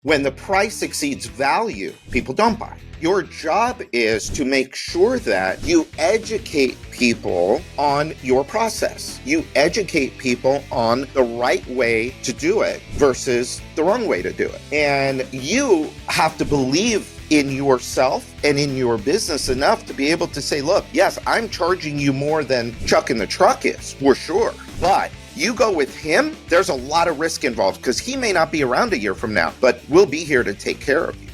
When the price exceeds value, people don't buy. Your job is to make sure that you educate people on your process. You educate people on the right way to do it versus the wrong way to do it. And you have to believe in yourself and in your business enough to be able to say, look, yes, I'm charging you more than Chuck in the truck is, for sure. But you go with him, there's a lot of risk involved because he may not be around a year from now, but we'll be here to take care of you.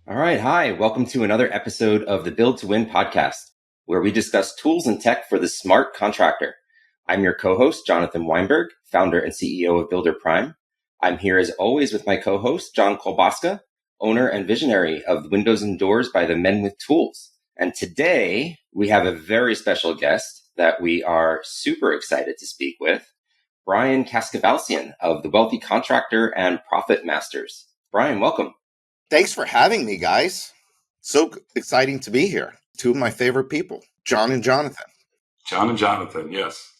All right. Hi. Welcome to another episode of the Build to Win podcast, where we discuss tools and tech for the smart contractor. I'm your co-host, Jonathan Weinberg, founder and CEO of Builder Prime. I'm here as always with my co-host, John Kolbaska, owner and visionary of Windows and Doors by the Men with Tools. And today we have a very special guest that we are super excited to speak with, Brian Kaskavalciyan of the Wealthy Contractor and Profit Masters. Brian, welcome. Thanks for having me, guys. So exciting to be here. Two of my favorite people, John and Jonathan. John and Jonathan, yes.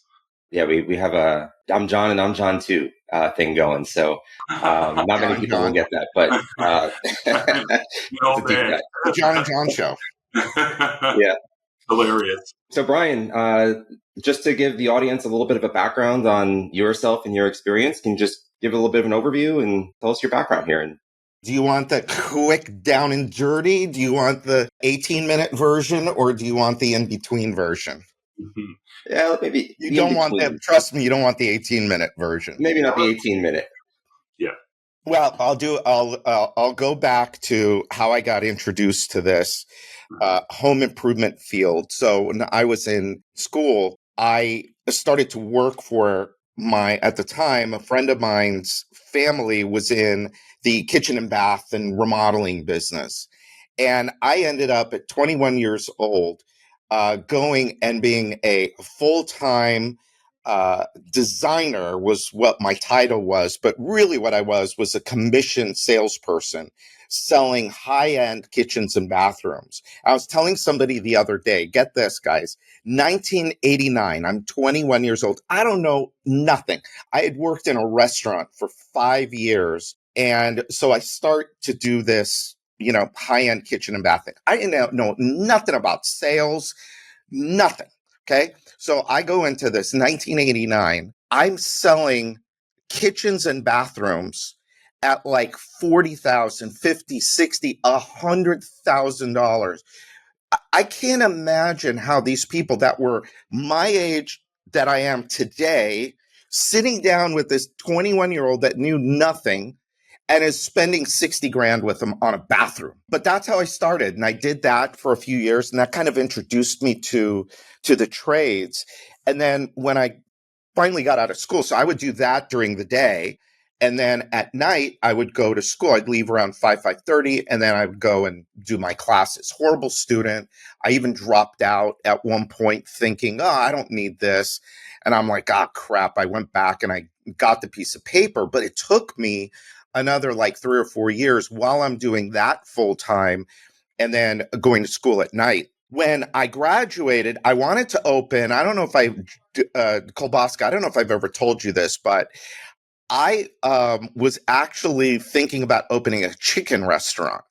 Yeah, we have a I'm John and I'm John too thing going. So not many people will get that, but the John and John show. Yeah. Hilarious. So Brian, just to give the audience a little bit of a background on yourself and your experience, can you just give a little bit of an overview and tell us your background here? And do you want the quick down and dirty? Do you want the 18-minute version or do you want the in-between version? Mm-hmm. Yeah, maybe. You don't want that. Trust me, you don't want the 18-minute version. Maybe not the 18-minute. Yeah. Well, I'll go back to how I got introduced to this home improvement field. So when I was in school, I started to work for at the time, a friend of mine's family was in the kitchen and bath and remodeling business. And I ended up at 21 years old, going and being a full-time designer was what my title was, but really what I was a commissioned salesperson selling high-end kitchens and bathrooms. I was telling somebody the other day, get this, guys, 1989, I'm 21 years old. I don't know nothing. I had worked in a restaurant for 5 years. And so I start to do this, high-end kitchen and bath thing. I didn't know nothing about sales, nothing. Okay. So I go into this 1989. I'm selling kitchens and bathrooms at like $40,000, $50,000, $60,000, $100,000. I can't imagine how these people that were my age that I am today, sitting down with this 21-year-old that knew nothing and is spending 60 grand with them on a bathroom. But that's how I started. And I did that for a few years. And that kind of introduced me to the trades. And then when I finally got out of school, so I would do that during the day. And then at night, I would go to school. I'd leave around 5:30, and then I would go and do my classes. Horrible student. I even dropped out at one point thinking, I don't need this. And I'm like, crap. I went back and I got the piece of paper. But it took me another like 3 or 4 years while I'm doing that full time and then going to school at night. When I graduated, I wanted to open, I don't know if Kolbaska, I don't know if I've ever told you this, but I was actually thinking about opening a chicken restaurant.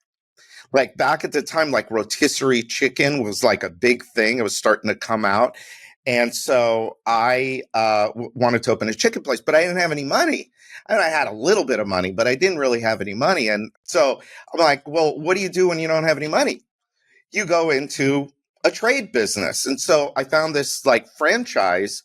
Like back at the time, like rotisserie chicken was like a big thing. It was starting to come out. And so I wanted to open a chicken place, but I didn't have any money. And I had a little bit of money, but I didn't really have any money. And so I'm like, well, what do you do when you don't have any money? You go into a trade business. And so I found this like franchise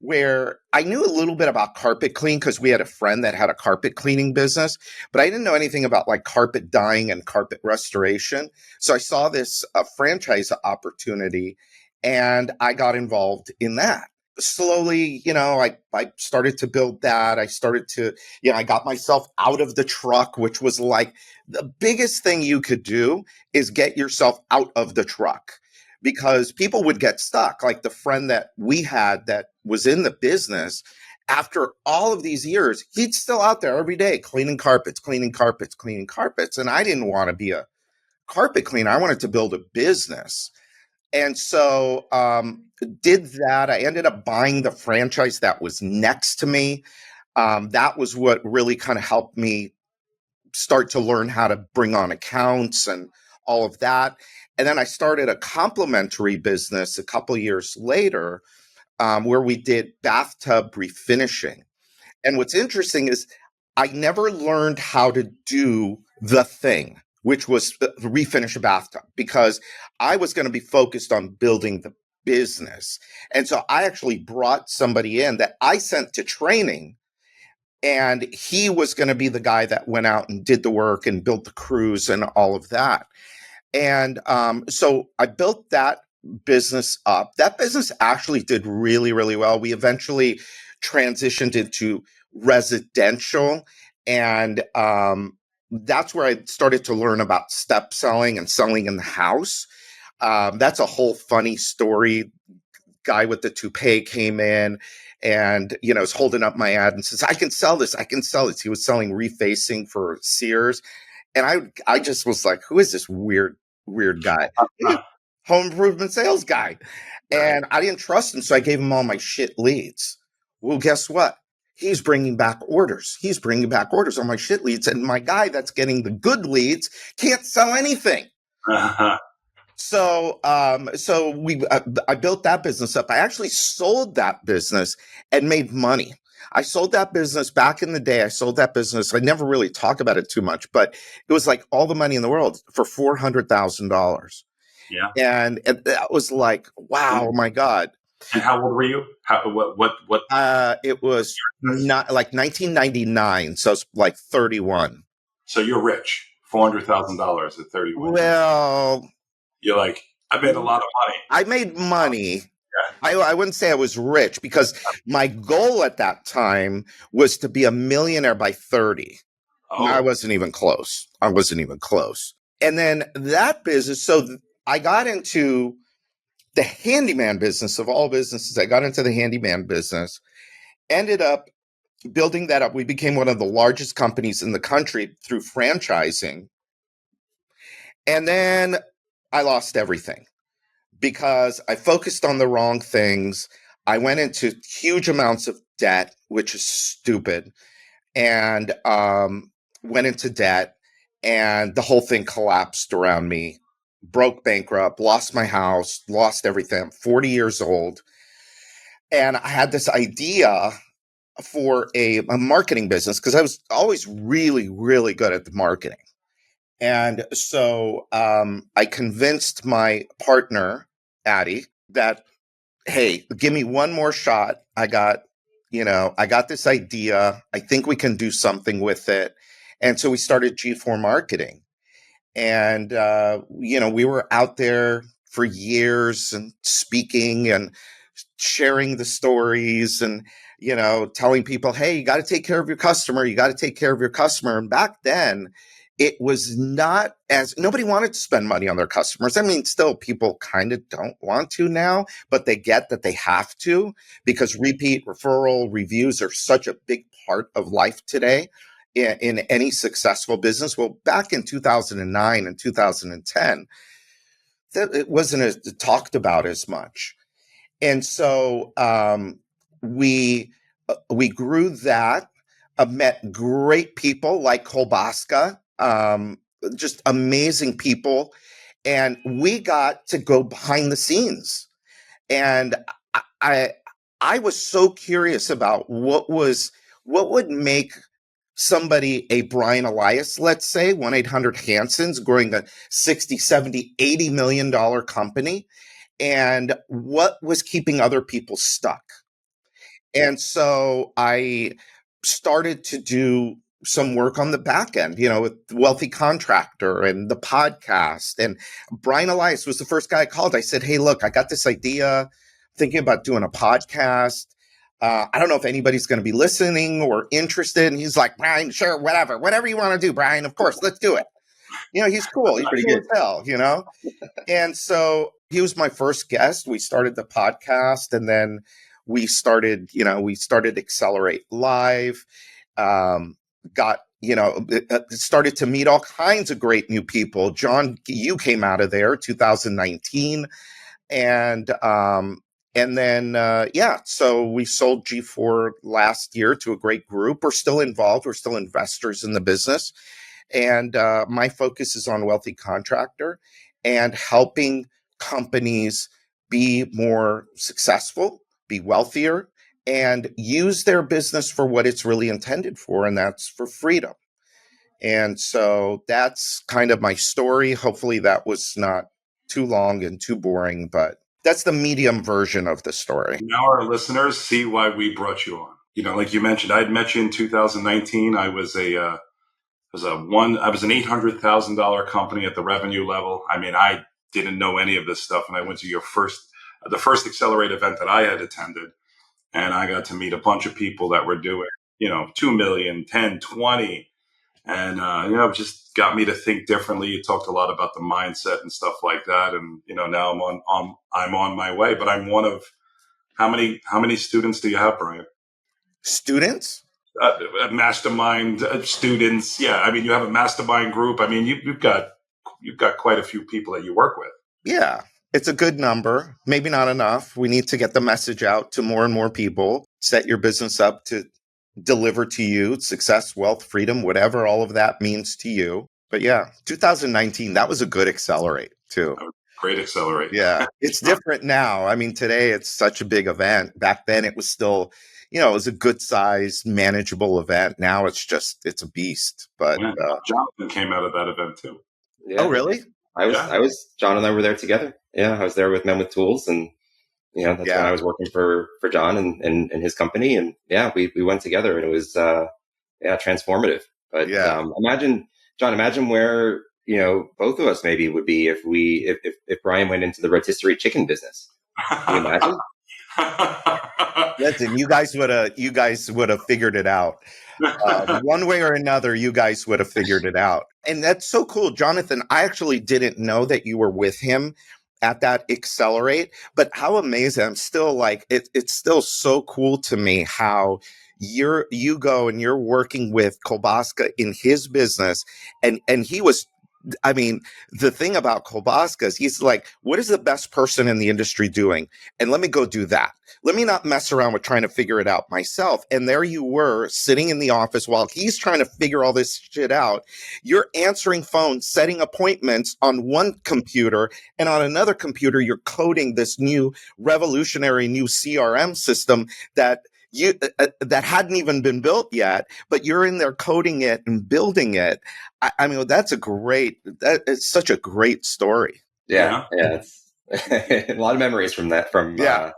where I knew a little bit about carpet cleaning because we had a friend that had a carpet cleaning business, but I didn't know anything about like carpet dyeing and carpet restoration. So I saw this franchise opportunity and I got involved in that. Slowly, I started to build that. I started to, I got myself out of the truck, which was like the biggest thing you could do is get yourself out of the truck because people would get stuck. Like the friend that we had that was in the business, after all of these years, he'd still out there every day cleaning carpets. And I didn't want to be a carpet cleaner. I wanted to build a business. And so did that. I ended up buying the franchise that was next to me. That was what really kind of helped me start to learn how to bring on accounts and all of that. And then I started a complementary business a couple years later where we did bathtub refinishing. And what's interesting is I never learned how to do the thing, which was refinish a bathtub, because I was going to be focused on building the business. And so I actually brought somebody in that I sent to training, and he was going to be the guy that went out and did the work and built the crews and all of that. And so I built that business up. That business actually did really, really well. We eventually transitioned into residential, and that's where I started to learn about step selling and selling in the house. That's a whole funny story. Guy with the toupee came in and, is holding up my ad and says, I can sell this. I can sell this. He was selling refacing for Sears. And I just was like, who is this weird guy? Home improvement sales guy. And I didn't trust him. So I gave him all my shit leads. Well, guess what? He's bringing back orders. He's bringing back orders on my shit leads. And my guy that's getting the good leads can't sell anything. So I built that business up. I actually sold that business and made money. I sold that business back in the day. I sold that business. I never really talk about it too much, but it was like all the money in the world for $400,000. Yeah. And that was like, wow, my God. And how old were you? What? It was not like 1999. So it's like 31. So you're rich. $400,000 at 31. Well, you're like, I made a lot of money. I made money. Yeah. I wouldn't say I was rich, because my goal at that time was to be a millionaire by 30. Oh. I wasn't even close. And then that business, so I got into the handyman business of all businesses. I got into the handyman business, ended up building that up. We became one of the largest companies in the country through franchising. And then I lost everything because I focused on the wrong things. I went into huge amounts of debt, which is stupid, and went into debt, and the whole thing collapsed around me. Broke bankrupt, lost my house, lost everything. I'm 40 years old. And I had this idea for a marketing business because I was always really, really good at the marketing. And so I convinced my partner, Addie, that, hey, give me one more shot. I got this idea. I think we can do something with it. And so we started G4 Marketing. And, we were out there for years and speaking and sharing the stories and, telling people, hey, you got to take care of your customer. You got to take care of your customer. And back then, it was not nobody wanted to spend money on their customers. I mean, still people kind of don't want to now, but they get that they have to, because repeat, referral, reviews are such a big part of life today in any successful business. Well, back in 2009 and 2010, that it wasn't talked about as much. And so we grew that, met great people like Kolbaska, just amazing people. And we got to go behind the scenes. And I was so curious about what would make somebody, a Brian Elias, let's say, 1-800-Hanson's, growing a 60, 70, $80 million company, and what was keeping other people stuck. And so I started to do some work on the back end, with Wealthy Contractor and the podcast. And Brian Elias was the first guy I called. I said, hey, look, I got this idea, thinking about doing a podcast. I don't know if anybody's going to be listening or interested. And he's like, Brian, sure, whatever you want to do, Brian, of course, let's do it. He's cool. He's pretty cool as hell, And so he was my first guest. We started the podcast, and then we started Accelerate Live, started to meet all kinds of great new people. John, you came out of there, 2019. And then, so we sold G4 last year to a great group. We're still involved. We're still investors in the business. And my focus is on Wealthy Contractor and helping companies be more successful, be wealthier, and use their business for what it's really intended for, and that's for freedom. And so that's kind of my story. Hopefully that was not too long and too boring, but that's the medium version of the story. Now our listeners see why we brought you on. Like you mentioned, I had met you in 2019. I was an $800,000 company at the revenue level. I mean, I didn't know any of this stuff, and I went to the first Accelerate event that I had attended, and I got to meet a bunch of people that were doing, 2 million, 10, 20. And, it just got me to think differently. You talked a lot about the mindset and stuff like that. And, now I'm on my way, but I'm one of how many students do you have, Brian? Students? Mastermind students. Yeah. I mean, you have a mastermind group. I mean, you've got quite a few people that you work with. Yeah. It's a good number. Maybe not enough. We need to get the message out to more and more people. Set your business up to deliver to you success, wealth, freedom, whatever all of that means to you. But yeah, 2019, that was a good Accelerate too. Great Accelerate. Yeah. It's different now. I mean, today it's such a big event. Back then it was still, it was a good sized, manageable event. Now it's a beast. But Jonathan came out of that event too. Yeah. Oh, really? John and I were there together. Yeah. I was there with Men with Tools, and that's when I was working for John and his company. And we went together, and it was, transformative. But imagine where, both of us maybe would be if Brian went into the rotisserie chicken business. Can you imagine? Listen, you guys would have figured it out. One way or another, you guys would have figured it out. And that's so cool. Jonathan, I actually didn't know that you were with him at that Accelerate, but how amazing. I'm still like, it's still so cool to me how you go and you're working with Kolbaska in his business. And he was, I mean, the thing about Kolbaska is he's like, what is the best person in the industry doing? And let me go do that. Let me not mess around with trying to figure it out myself. And there you were sitting in the office while he's trying to figure all this shit out. You're answering phones, setting appointments on one computer, and on another computer, you're coding this new revolutionary new CRM system that that hadn't even been built yet, but you're in there coding it and building it. I mean, that is such a great story. Yeah. It's a lot of memories from that experience.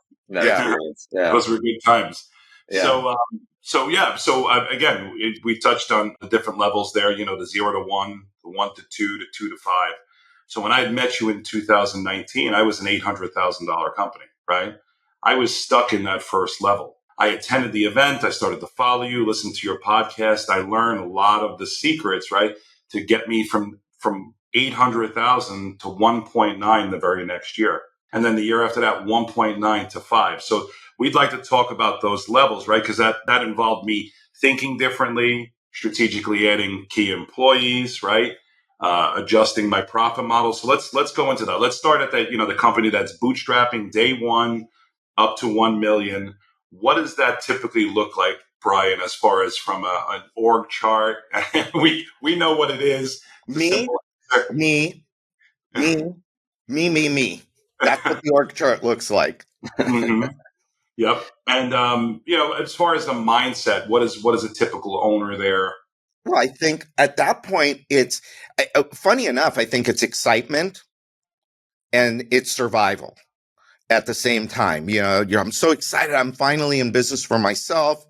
Yeah. Those were good times. Yeah. So again, we touched on the different levels there, the 0 to 1, the 1 to 2, to 2 to 5. So when I had met you in 2019, I was an $800,000 company, right? I was stuck in that first level. I attended the event. I started to follow you, listen to your podcast. I learned a lot of the secrets, right, to get me from 800,000 to 1.9 the very next year. And then the year after that, 1.9 to 5. So we'd like to talk about those levels, right? Because that involved me thinking differently, strategically adding key employees, right? Adjusting my profit model. So let's go into that. Let's start at that, the company that's bootstrapping day one up to 1 million. What does that typically look like, Brian, as far as from an org chart? we know what it is. Me. That's what the org chart looks like. Mm-hmm. Yep. And, as far as the mindset, what is a typical owner there? Well, I think at that point, it's funny enough, I think it's excitement and it's survival at the same time. I'm so excited. I'm finally in business for myself.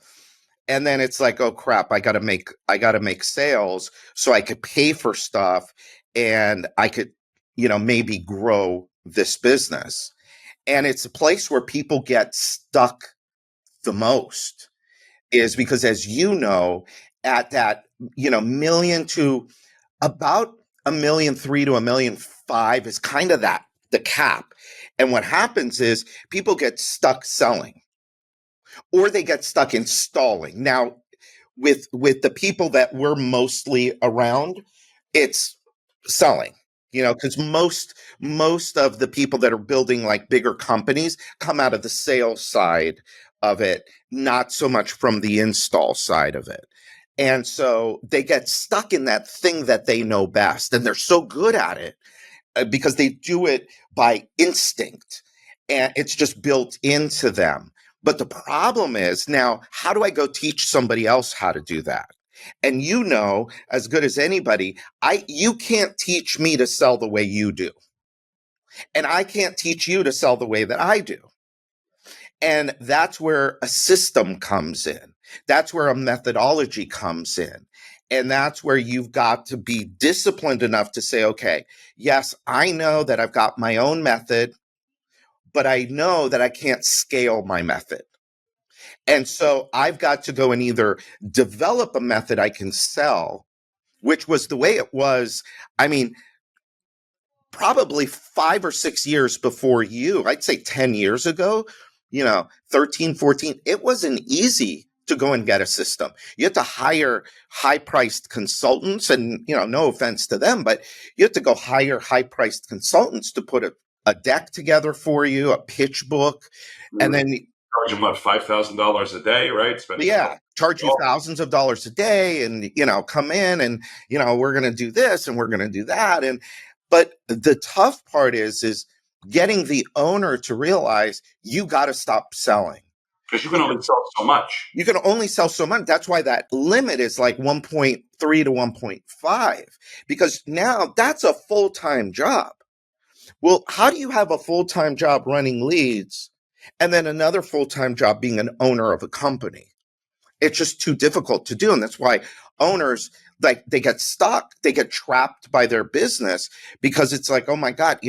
And then it's like, oh crap, I gotta make sales so I could pay for stuff and I could, maybe grow this business. And it's a place where people get stuck the most, is because, as you know, at that, million to about 1.3 million to 1.5 million is kind of the cap. And what happens is people get stuck selling, or they get stuck installing. Now, with the people that we're mostly around, it's selling. Because most of the people that are building like bigger companies come out of the sales side of it, not so much from the install side of it. And so they get stuck in that thing that they know best, and they're so good at it because they do it by instinct, and it's just built into them. But the problem is now, how do I go teach somebody else how to do that? And as good as anybody, you can't teach me to sell the way you do. And I can't teach you to sell the way that I do. And that's where a system comes in. That's where a methodology comes in. And that's where you've got to be disciplined enough to say, okay, yes, I know that I've got my own method, but I know that I can't scale my method. And so I've got to go and either develop a method I can sell, which was the way it was. I mean, probably 5 or 6 years before you, I'd say 10 years ago, 13, 14, it wasn't easy to go and get a system. You had to hire high-priced consultants, and, no offense to them, but you had to go hire high-priced consultants to put a deck together for you, a pitch book, and then charge them $5,000 a day, right? Charge you thousands of dollars a day, and come in, and we're going to do this and we're going to do that. But the tough part is getting the owner to realize you got to stop selling. Because you can only sell so much. You can only sell so much. That's why that limit is like 1.3 to 1.5, because now that's a full-time job. Well, how do you have a full-time job running leads and then another full-time job being an owner of a company? It's just too difficult to do. And that's why owners, they get stuck, they get trapped by their business, because it's like, oh my God,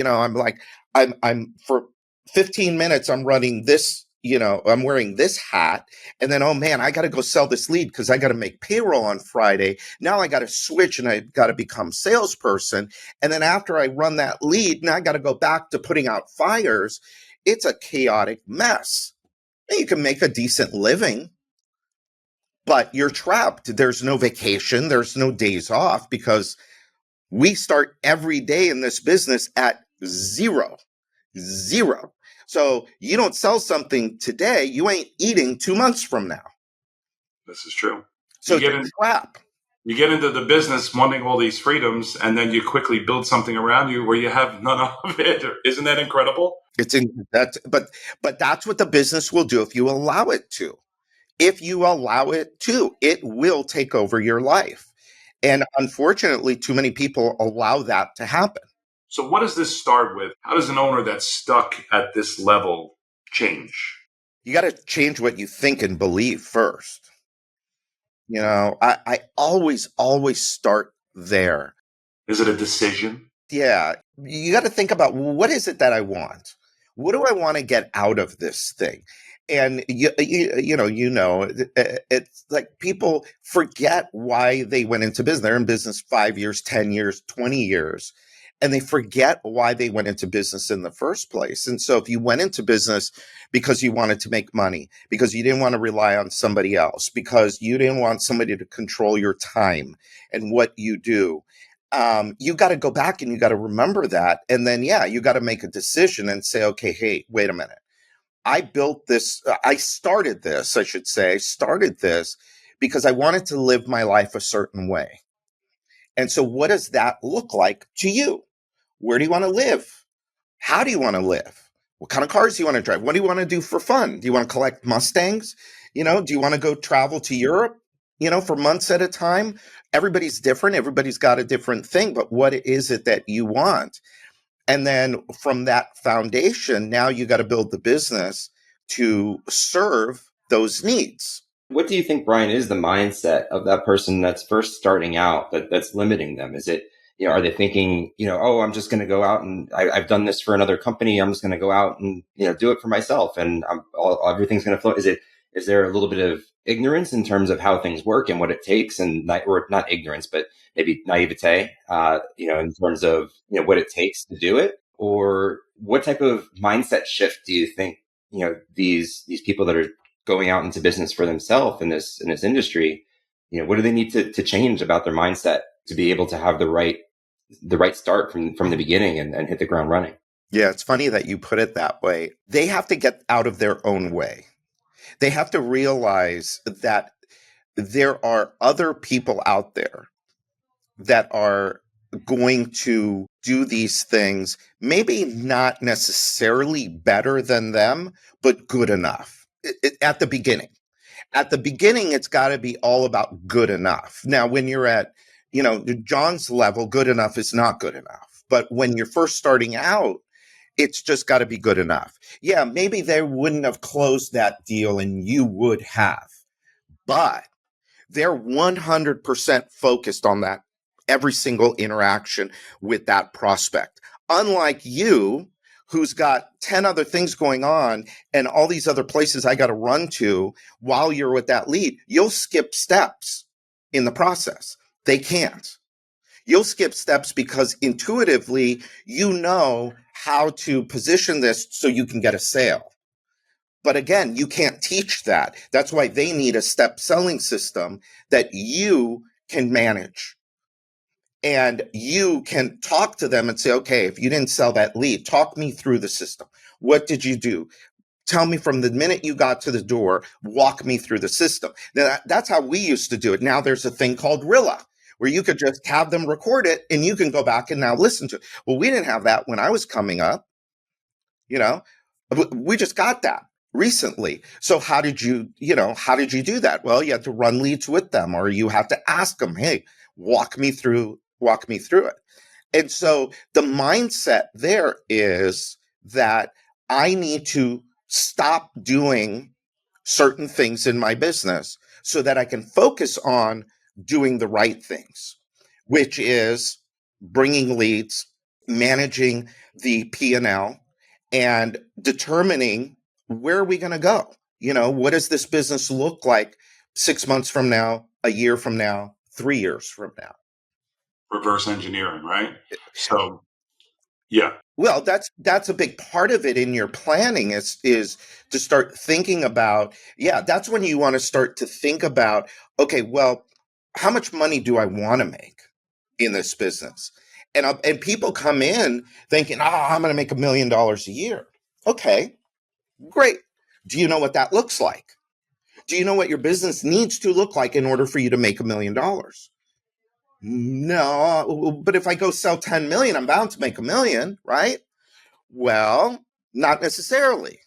I'm for 15 minutes, I'm running this, I'm wearing this hat. And then, oh man, I got to go sell this lead because I got to make payroll on Friday. Now I got to switch and I got to become salesperson. And then after I run that lead, now I got to go back to putting out fires. It's a chaotic mess. You can make a decent living, but you're trapped. There's no vacation. There's no days off, because we start every day in this business at zero. So you don't sell something today, you ain't eating 2 months from now. This is true. So it's a trap. You get into the business wanting all these freedoms, and then you quickly build something around you where you have none of it. Isn't that incredible? But that's what the business will do if you allow it to. If you allow it to, it will take over your life. And unfortunately, too many people allow that to happen. So what does this start with? How does an owner that's stuck at this level change? You got to change what you think and believe first. I always start there. Is it a decision? Yeah. You got to think about, what is it that I want? What do I want to get out of this thing? And it's like people forget why they went into business. They're in business 5 years, 10 years, 20 years, and they forget why they went into business in the first place. And so if you went into business because you wanted to make money, because you didn't want to rely on somebody else, because you didn't want somebody to control your time and what you do, you got to go back and you got to remember that. And then, you got to make a decision and say, okay, hey, wait a minute. I started this because I wanted to live my life a certain way. And so what does that look like to you? Where do you want to live? How do you want to live? What kind of cars do you want to drive? What do you want to do for fun? Do you want to collect Mustangs? Do you want to go travel to Europe, for months at a time? Everybody's different. Everybody's got a different thing, but what is it that you want? And then from that foundation, now you got to build the business to serve those needs. What do you think, Brian, is the mindset of that person that's first starting out that's limiting them? Is it, are they thinking, oh, I'm just going to go out and I've done this for another company. I'm just going to go out and, do it for myself and everything's going to flow. Is there a little bit of ignorance in terms of how things work and what it takes, and not ignorance, but maybe naivete, in terms of, what it takes to do it? Or what type of mindset shift do you think, these people that are going out into business for themselves in this industry, what do they need to change about their mindset to be able to have the right the right start from the beginning and hit the ground running. Yeah, it's funny that you put it that way. They have to get out of their own way. They have to realize that there are other people out there that are going to do these things, maybe not necessarily better than them, but good enough at the beginning. At the beginning, it's got to be all about good enough. Now, when you're at, John's level, good enough is not good enough. But when you're first starting out, it's just got to be good enough. Yeah, maybe they wouldn't have closed that deal and you would have, but they're 100% focused on that every single interaction with that prospect. Unlike you, who's got 10 other things going on and all these other places I got to run to while you're with that lead, you'll skip steps in the process. They can't. You'll skip steps because intuitively you know how to position this so you can get a sale. But again, you can't teach that. That's why they need a step selling system that you can manage. And you can talk to them and say, okay, if you didn't sell that lead, talk me through the system. What did you do? Tell me from the minute you got to the door, walk me through the system. Now, that's how we used to do it. Now there's a thing called RERUN, where you could just have them record it and you can go back and now listen to it. Well, we didn't have that when I was coming up. We just got that recently. So how did you do that? Well, you had to run leads with them, or you have to ask them, hey, walk me through it. And so the mindset there is that I need to stop doing certain things in my business so that I can focus on doing the right things, which is bringing leads, managing the P&L, and determining where are we going to go? What does this business look like 6 months from now, a year from now, 3 years from now? Reverse engineering, right? So, yeah. Well, that's a big part of it in your planning is to start thinking about, that's when you want to start to think about, okay, well, how much money do I want to make in this business? And people come in thinking, I'm going to make $1 million a year. Okay, great. Do you know what that looks like? Do you know what your business needs to look like in order for you to make $1 million? No, but if I go sell 10 million, I'm bound to make $1 million, right? Well, not necessarily.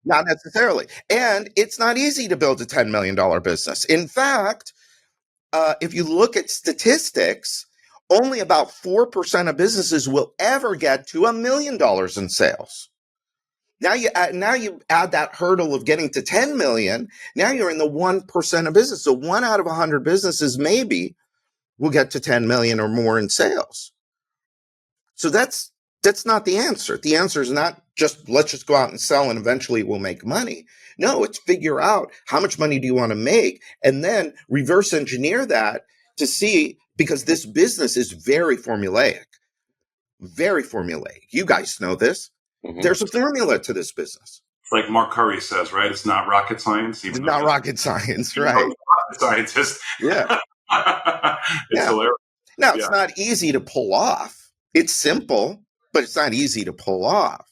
Not necessarily. And it's not easy to build a $10 million business. In fact, if you look at statistics, only about 4% of businesses will ever get to $1 million in sales. Now you add that hurdle of getting to 10 million. Now you're in the 1% of business. So 1 out of 100 businesses maybe will get to 10 million or more in sales. So that's not the answer. The answer is not just let's just go out and sell and eventually we'll make money. No, it's figure out how much money do you want to make and then reverse engineer that to see, because this business is very formulaic. Very formulaic. You guys know this. Mm-hmm. There's a formula to this business. It's like Mark Curry says, right? It's not rocket science. It's not rocket science, right? Rocket scientist. Yeah. It's hilarious. Now, it's not easy to pull off. It's simple, but it's not easy to pull off.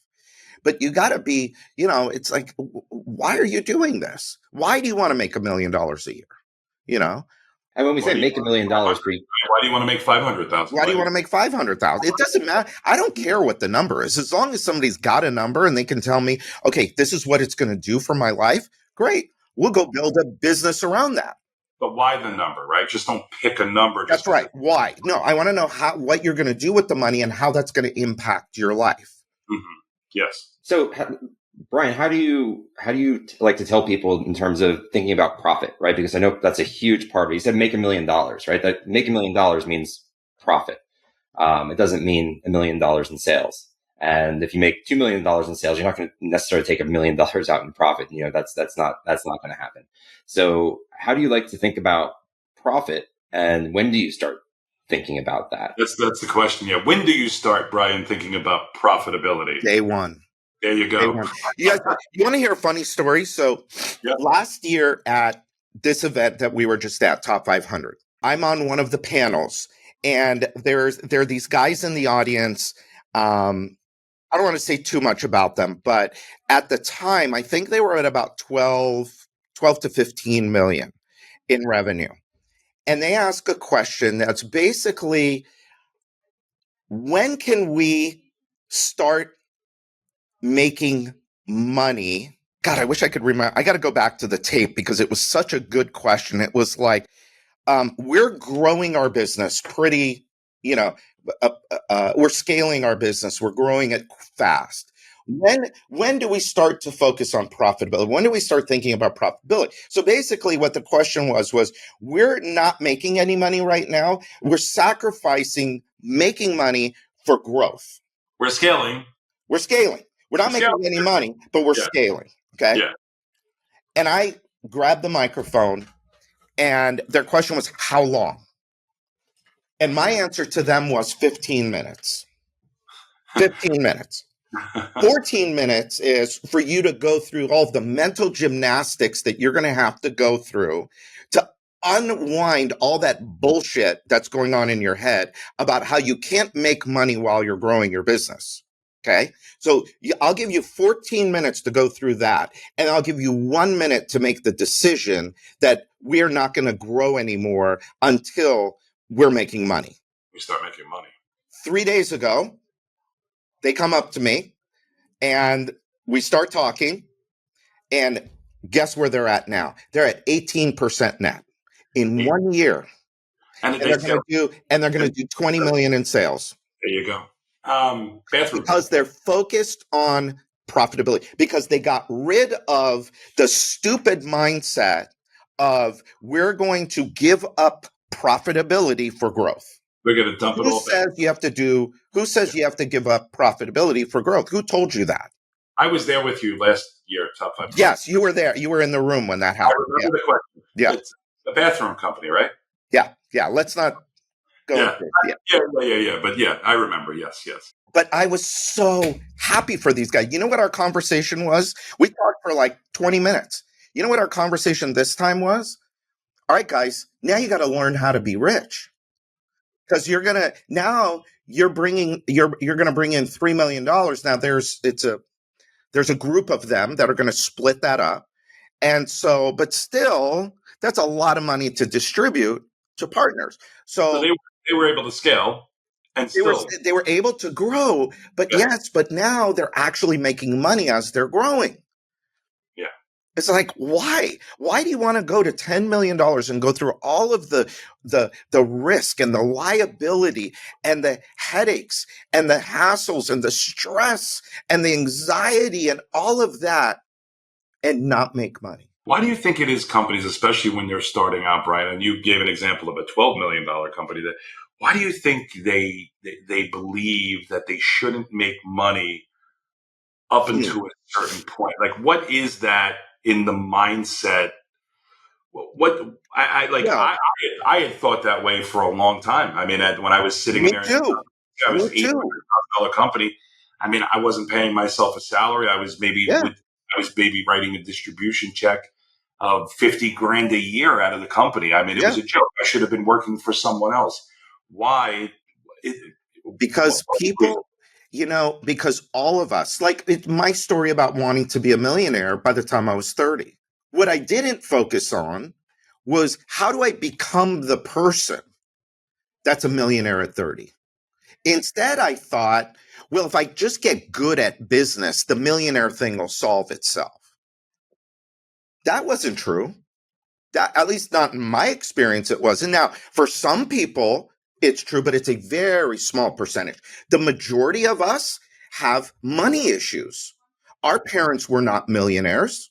But you got to be, it's like, why are you doing this? Why do you want to make $1 million a year? And when we say make $1 million, why do you want to make 500,000? Why do you want to make 500,000? It doesn't matter. I don't care what the number is. As long as somebody's got a number and they can tell me, okay, this is what it's going to do for my life. Great. We'll go build a business around that. But why the number, right? Just don't pick a number. That's right. Why? No, I want to know what you're going to do with the money and how that's going to impact your life. Mm-hmm. Yes. So, Brian, how do you like to tell people in terms of thinking about profit, right? Because I know that's a huge part of it. You said make $1 million, right? That make $1 million means profit. It doesn't mean $1 million in sales. And if you make $2 million in sales, you're not going to necessarily take $1 million out in profit. That's not going to happen. So how do you like to think about profit, and when do you start thinking about that? That's the question. Yeah. When do you start, Brian, thinking about profitability? Day one. There you go. You want to hear a funny story? So last year at this event that we were just at, Top 500, I'm on one of the panels And there are these guys in the audience. I don't want to say too much about them, but at the time, I think they were at about 12 to 15 million in revenue. And they ask a question that's basically, when can we start making money? God, I wish I could remember. I got to go back to the tape because it was such a good question. It was like, we're growing our business pretty, we're scaling our business. We're growing it fast. When do we start to focus on profitability? When do we start thinking about profitability? So basically what the question was we're not making any money right now. We're sacrificing making money for growth. We're scaling. We're scaling. We're not making any money, but we're scaling. Okay. Yeah. And I grabbed the microphone and their question was, how long? And my answer to them was 15 minutes. 15 minutes. 14 minutes is for you to go through all of the mental gymnastics that you're going to have to go through to unwind all that bullshit that's going on in your head about how you can't make money while you're growing your business. Okay. So I'll give you 14 minutes to go through that. And I'll give you 1 minute to make the decision that we're not going to grow anymore until we're making money. We start making money. 3 days ago, they come up to me and we start talking, and guess where they're at now? They're at 18% net in 1 year. And they're going to do 20 million in sales. There you go. Because they're focused on profitability, because they got rid of the stupid mindset of we're going to give up profitability for growth. We're going to dump it all back. Who says you have to give up profitability for growth? Who told you that? I was there with you last year, Top 5. Yes, you were there. You were in the room when that happened. I remember the question. Yeah. It's a bathroom company, right? Yeah. Let's not go. Yeah. But yeah, I remember. Yes. But I was so happy for these guys. You know what our conversation was? We talked for like 20 minutes. You know what our conversation this time was? All right, guys, now you got to learn how to be rich. Because you're going to bring in $3 million. Now there's a group of them that are going to split that up. And so, but still, that's a lot of money to distribute to partners. So they were able to scale. And they were able to grow, but but now they're actually making money as they're growing. Yeah. It's like, why? Why do you want to go to $10 million and go through all of the risk and the liability and the headaches and the hassles and the stress and the anxiety and all of that and not make money? Why do you think it is companies, especially when they're starting out, Brian, and you gave an example of a $12 million company, why do you think they believe that they shouldn't make money up until a certain point? Like, what is that in the mindset? I had thought that way for a long time. I mean, when I was sitting there, I was $800,000 company. I mean, I wasn't paying myself a salary. I was maybe writing a distribution check of $50,000 a year out of the company. I mean, it was a joke. I should have been working for someone else. Why? Because people, because all of us, my story about wanting to be a millionaire by the time I was 30. What I didn't focus on was, how do I become the person that's a millionaire at 30? Instead, I thought, well, if I just get good at business, the millionaire thing will solve itself. That wasn't true. That, at least not in my experience, it wasn't. Now, for some people, it's true, but it's a very small percentage. The majority of us have money issues. Our parents were not millionaires.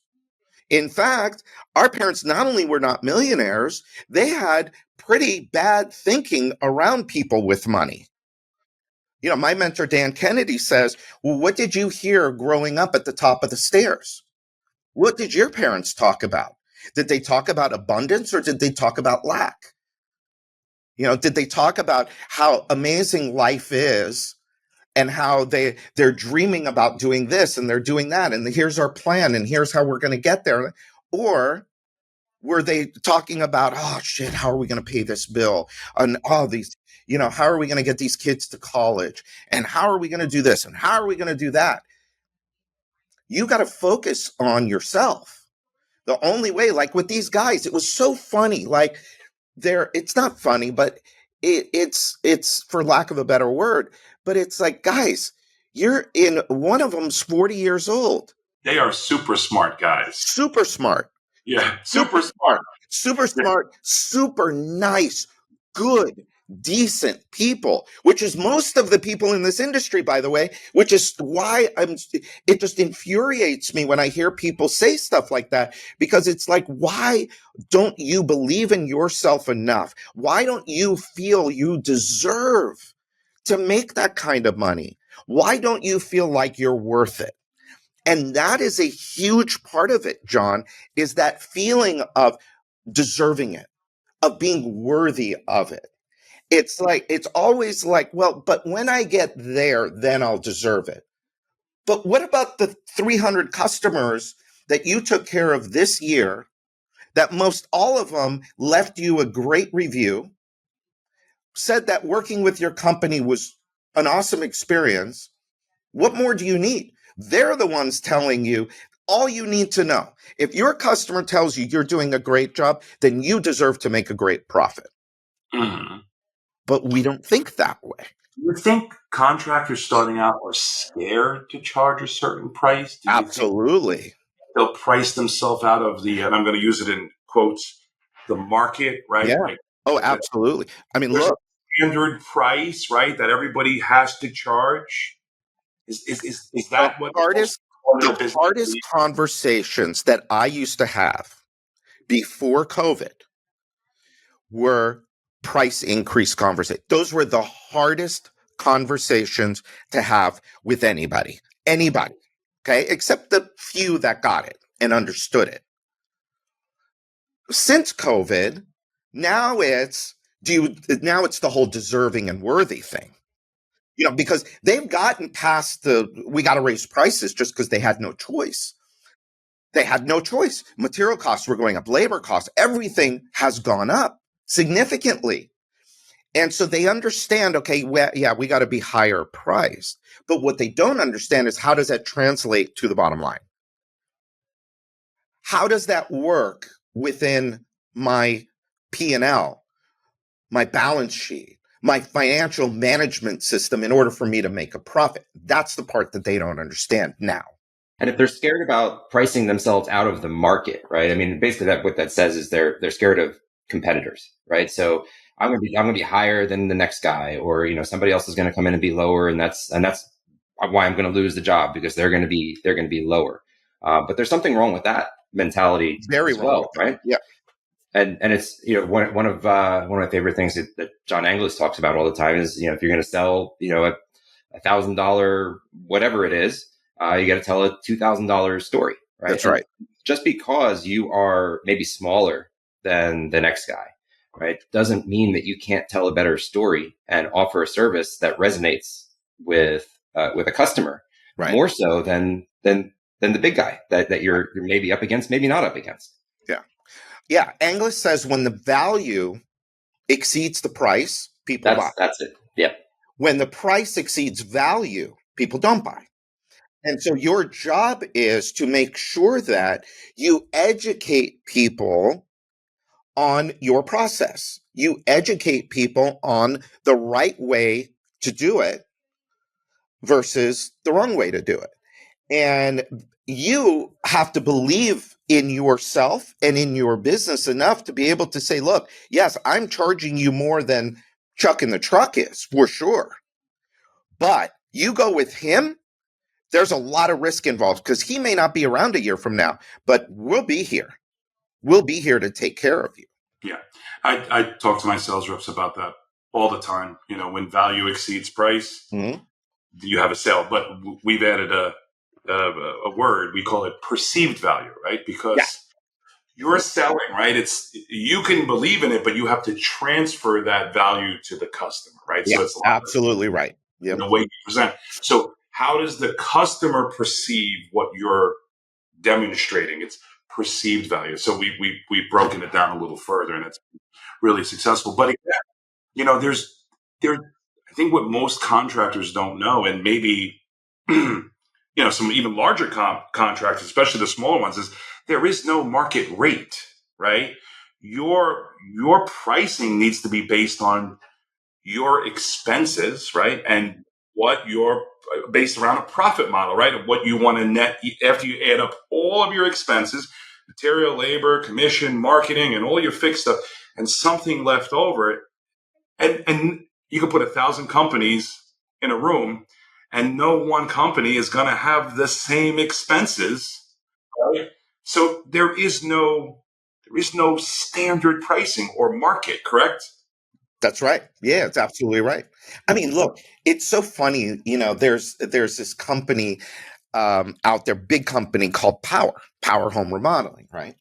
In fact, our parents not only were not millionaires, they had pretty bad thinking around people with money. My mentor, Dan Kennedy, says, well, what did you hear growing up at the top of the stairs? What did your parents talk about? Did they talk about abundance or did they talk about lack? Did they talk about how amazing life is and how they're dreaming about doing this and they're doing that and here's our plan and here's how we're going to get there? Or were they talking about, oh shit, how are we going to pay this bill? And all these, how are we going to get these kids to college? And how are we going to do this? And how are we going to do that? You got to focus on yourself. The only way, like with these guys, it was so funny. Like it's not funny, but it's for lack of a better word, but it's like, guys, one of them's 40 years old. They are super smart guys. Super smart. Yeah, super smart. Super smart, super nice, good, decent people, which is most of the people in this industry, by the way, which is why it just infuriates me when I hear people say stuff like that, because it's like, why don't you believe in yourself enough? Why don't you feel you deserve to make that kind of money? Why don't you feel like you're worth it? And that is a huge part of it, John, is that feeling of deserving it, of being worthy of it. It's always like, well, but when I get there, then I'll deserve it. But what about the 300 customers that you took care of this year, that most all of them left you a great review, said that working with your company was an awesome experience? What more do you need? They're the ones telling you all you need to know. If your customer tells you you're doing a great job, then you deserve to make a great profit. Mm-hmm. But we don't think that way. Do you think contractors starting out are scared to charge a certain price? Absolutely. They'll price themselves out of and I'm going to use it in quotes, the market, right? Yeah. Like, absolutely. I mean, look. A standard price, right, that everybody has to charge. Is that the what the hardest conversations that I used to have before COVID were price increase conversations. Those were the hardest conversations to have with anybody, okay, except the few that got it and understood it. Since COVID, now it's the whole deserving and worthy thing. Because they've gotten past we got to raise prices just because they had no choice. They had no choice. Material costs were going up, labor costs, everything has gone up significantly. And so they understand, okay, we got to be higher priced. But what they don't understand is, how does that translate to the bottom line? How does that work within my P&L, my balance sheet, my financial management system in order for me to make a profit? That's the part that they don't understand now. And if they're scared about pricing themselves out of the market, right? I mean, basically what that says is they're scared of competitors, right? So I'm going to be higher than the next guy, or, somebody else is going to come in and be lower. And that's why I'm going to lose the job, because they're going to be lower. But there's something wrong with that mentality Very as well, right? Yeah. And it's, one of my favorite things that John Anglis talks about all the time is, if you're going to sell, $1,000, whatever it is, you got to tell a $2,000 story, right? That's right. And just because you are maybe smaller than the next guy, right, doesn't mean that you can't tell a better story and offer a service that resonates with a customer, right, more so than the big guy that you're maybe up against, maybe not up against. Yeah. Anglis says when the value exceeds the price, people buy. That's it. Yeah. When the price exceeds value, people don't buy. And so your job is to make sure that you educate people on your process. You educate people on the right way to do it versus the wrong way to do it. And you have to believe in yourself and in your business enough to be able to say, look, yes, I'm charging you more than Chuck in the truck is, for sure. But you go with him, there's a lot of risk involved, because he may not be around a year from now, but we'll be here. We'll be here to take care of you. Yeah. I talk to my sales reps about that all the time. When value exceeds price, you have a sale. But we've added a word, we call it perceived value, right? Because you're selling, right? You can believe in it, but you have to transfer that value to the customer, right? Yeah, so it's absolutely right. Yep. The way you present. So how does the customer perceive what you're demonstrating? It's perceived value. So we've broken it down a little further, and it's really successful. But again, there's I think what most contractors don't know, and maybe some even larger contractors, especially the smaller ones, is there is no market rate, right? Your pricing needs to be based on your expenses, right? And what you're based around a profit model, right? Of what you want to net after you add up all of your expenses, material, labor, commission, marketing, and all your fixed stuff, and something left over. And you can put 1,000 companies in a room, and no one company is going to have the same expenses, right? So there is no standard pricing or market, correct? That's right. Yeah, it's absolutely right. I mean, look, it's so funny. There's this company out there, big company called Power Home Remodeling, right?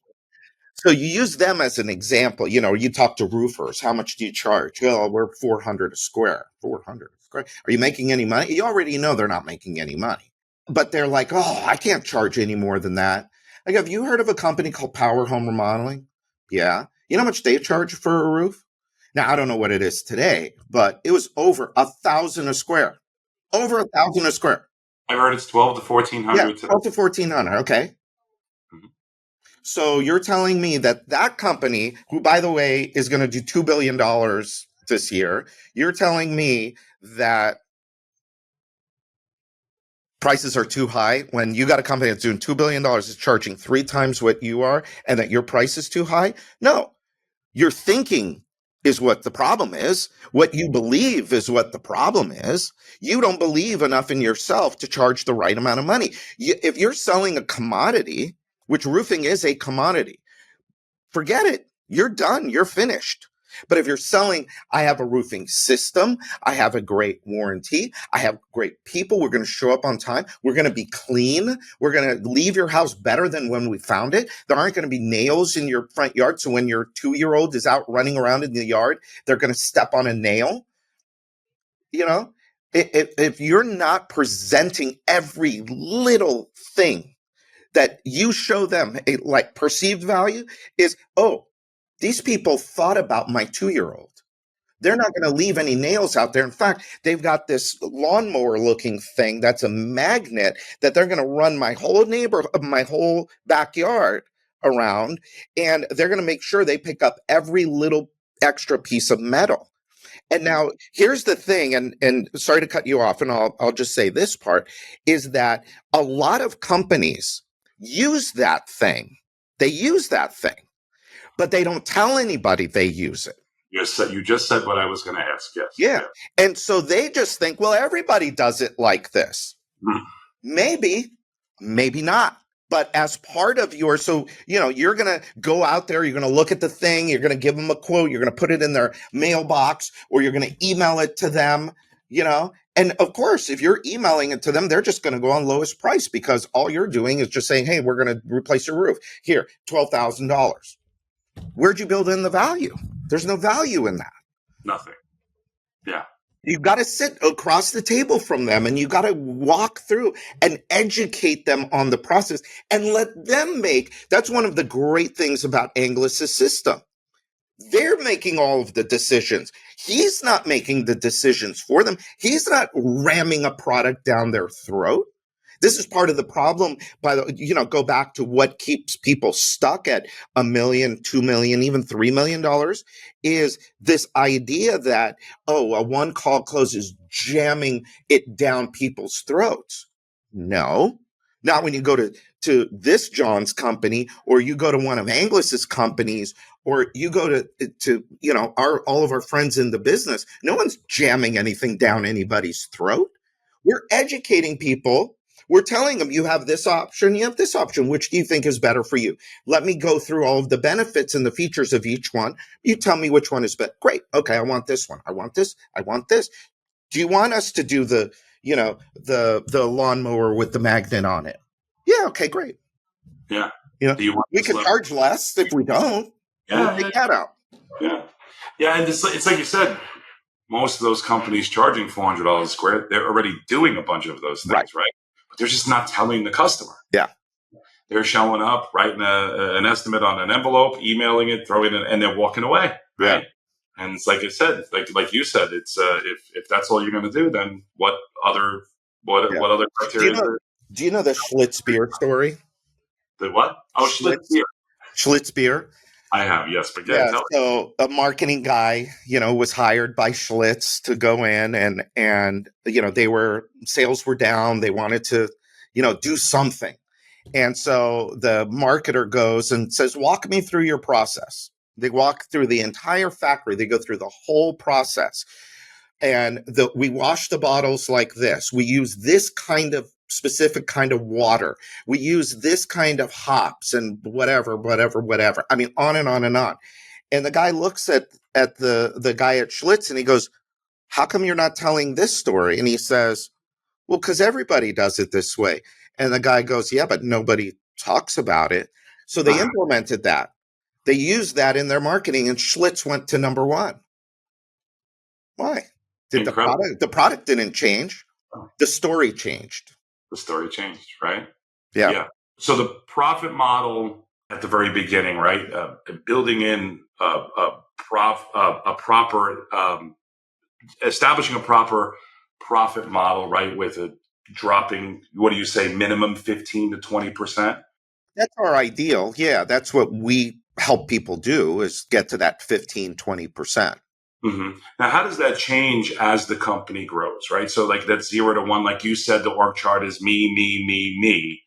So you use them as an example. You talk to roofers. How much do you charge? Oh, we're 400 a square. 400 a square. Are you making any money? You already know they're not making any money. But they're like, oh, I can't charge any more than that. I go, have you heard of a company called Power Home Remodeling? Yeah. You know how much they charge for a roof? Now, I don't know what it is today, but it was over 1,000 a square. Over 1,000 a square. I heard it's 12 to 1,400. Yeah, 12 to 1,400. Okay. Mhm. So you're telling me that company, who, by the way, is going to do $2 billion this year, you're telling me that prices are too high when you got a company that's doing $2 billion is charging 3 times what you are, and that your price is too high? No, your thinking is what the problem is. What you believe is what the problem is. You don't believe enough in yourself to charge the right amount of money. If you're selling a commodity, which roofing is a commodity, forget it. You're done. You're finished. But if you're selling, I have a roofing system, I have a great warranty, I have great people, we're going to show up on time, we're going to be clean, we're going to leave your house better than when we found it. There aren't going to be nails in your front yard, so when your 2-year-old is out running around in the yard, they're going to step on a nail. If you're not presenting every little thing that you show them, like perceived value is, oh, these people thought about my 2-year-old. They're not going to leave any nails out there. In fact, they've got this lawnmower looking thing that's a magnet that they're going to run my whole backyard around, and they're going to make sure they pick up every little extra piece of metal. And now here's the thing, and sorry to cut you off, and I'll just say this part, is that a lot of companies use that thing. They use that thing, but they don't tell anybody they use it. You just said what I was going to ask. Yes. Yeah. And so they just think, well, everybody does it like this. Maybe, maybe not. But as part of you're going to go out there, you're going to look at the thing, you're going to give them a quote, you're going to put it in their mailbox, or you're going to email it to them, And of course, if you're emailing it to them, they're just going to go on lowest price, because all you're doing is just saying, hey, we're going to replace your roof. Here, $12,000. Where'd you build in the value? There's no value in that. Nothing. Yeah. You've got to sit across the table from them, and you've got to walk through and educate them on the process and let them that's one of the great things about Anglis's system. They're making all of the decisions. He's not making the decisions for them. He's not ramming a product down their throat. This is part of the problem. Go back to what keeps people stuck at $1 million, $2 million, even $3 million is this idea that, a one call close is jamming it down people's throats. No, not when you go to this John's company, or you go to one of Anglis's companies, or you go to all of our friends in the business. No one's jamming anything down anybody's throat. We're educating people. We're telling them, you have this option, you have this option. Which do you think is better for you? Let me go through all of the benefits and the features of each one. You tell me which one is better. Great. Okay, I want this one. I want this. I want this. Do you want us to do the lawnmower with the magnet on it? Yeah, okay, great. Yeah. We can charge less if we don't. Yeah. We'll take that out. Yeah. Yeah, and it's like you said, most of those companies charging $400 a square, they're already doing a bunch of those things, right? They're just not telling the customer. Yeah. They're showing up, writing an estimate on an envelope, emailing it, throwing it, and they're walking away. Right? And it's like I said, like you said, it's if that's all you're going to do, then what other Yeah. what other Do you criteria is know? there? Do you know the Schlitz beer story? The what? Oh, Schlitz Schlitz beer. Schlitz beer. I have, yes, but yeah, Yeah. tell me. So a marketing guy, was hired by Schlitz to go in and sales were down. They wanted to, do something. And so the marketer goes and says, walk me through your process. They walk through the entire factory. They go through the whole process. And we wash the bottles like this. We use this kind of specific kind of water. We use this kind of hops and whatever. I mean, on and on and on. And the guy looks at the guy at Schlitz and he goes, how come you're not telling this story? And he says, well, because everybody does it this way. And the guy goes, yeah, but nobody talks about it. So they implemented that. They used that in their marketing and Schlitz went to number one. Why? Did the product didn't change. The story changed. The story changed, right? Yeah. So the profit model at the very beginning, right? Building in establishing a proper profit model, right? With a dropping, what do you say, minimum 15 to 20%? That's our ideal. Yeah. That's what we help people do, is get to that 15, 20%. Mm-hmm. Now, how does that change as the company grows, right? So like that 0 to 1, like you said, the org chart is me.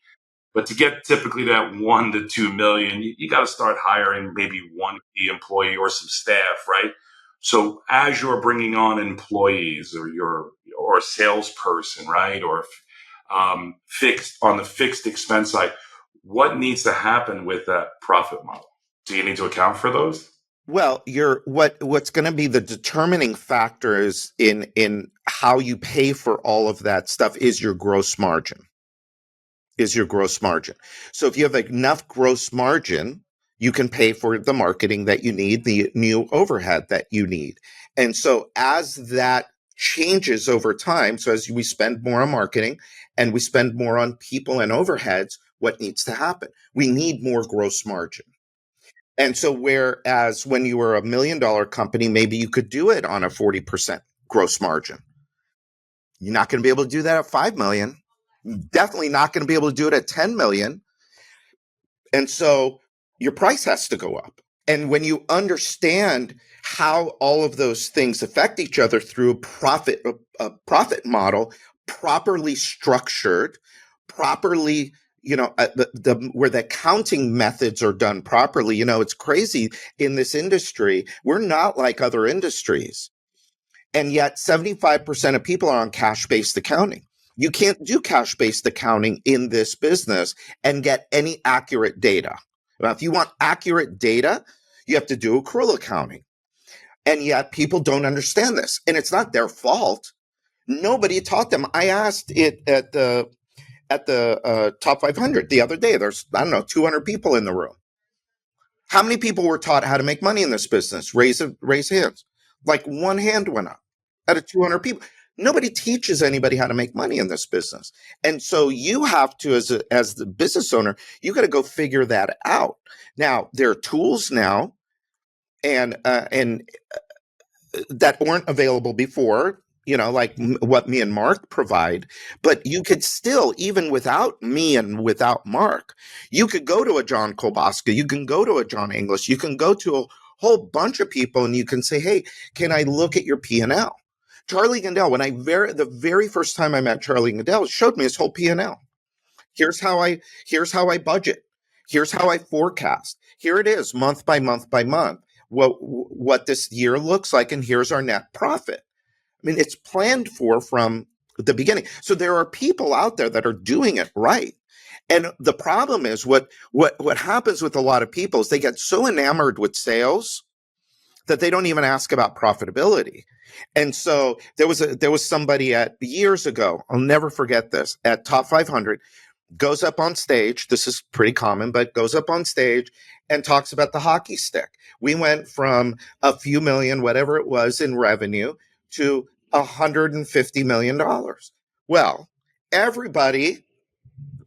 But to get typically that 1 to 2 million, you got to start hiring maybe one key employee or some staff, right? So as you're bringing on employees or a salesperson, right? Or on the fixed expense side, what needs to happen with that profit model? Do you need to account for those? Well, what's going to be the determining factors in how you pay for all of that stuff is your gross margin. So if you have enough gross margin, you can pay for the marketing that you need, the new overhead that you need. And so as that changes over time, so as we spend more on marketing and we spend more on people and overheads, what needs to happen? We need more gross margin. And so whereas when you were $1 million company, maybe you could do it on a 40% gross margin. You're not going to be able to do that at 5 million. Definitely not going to be able to do it at 10 million. And so your price has to go up. And when you understand how all of those things affect each other through a profit model, properly structured, properly, where the accounting methods are done properly. It's crazy in this industry. We're not like other industries. And yet 75% of people are on cash-based accounting. You can't do cash-based accounting in this business and get any accurate data. Now, if you want accurate data, you have to do accrual accounting. And yet people don't understand this. And it's not their fault. Nobody taught them. I asked it at the top 500 the other day. There's, 200 people in the room. How many people were taught how to make money in this business? Raise hands. Like one hand went up out of 200 people. Nobody teaches anybody how to make money in this business. And so you have to, as the business owner, you got to go figure that out. Now, there are tools now and that weren't available before, like what me and Mark provide. But you could still, even without me and without Mark, you could go to a John Kolbaska, you can go to a John English, you can go to a whole bunch of people and you can say, hey, can I look at your P&L? Charlie Gandell, the very first time I met Charlie Gandell, showed me his whole P&L. Here's how I budget. Here's how I forecast. Here it is, month by month by month, what this year looks like, and here's our net profit. I mean, it's planned for from the beginning. So there are people out there that are doing it right. And the problem is what happens with a lot of people is they get so enamored with sales that they don't even ask about profitability. And so there was somebody years ago, I'll never forget this, at Top 500, goes up on stage. This is pretty common, but goes up on stage and talks about the hockey stick. We went from a few million, whatever it was, in revenue to $150 million. Well, everybody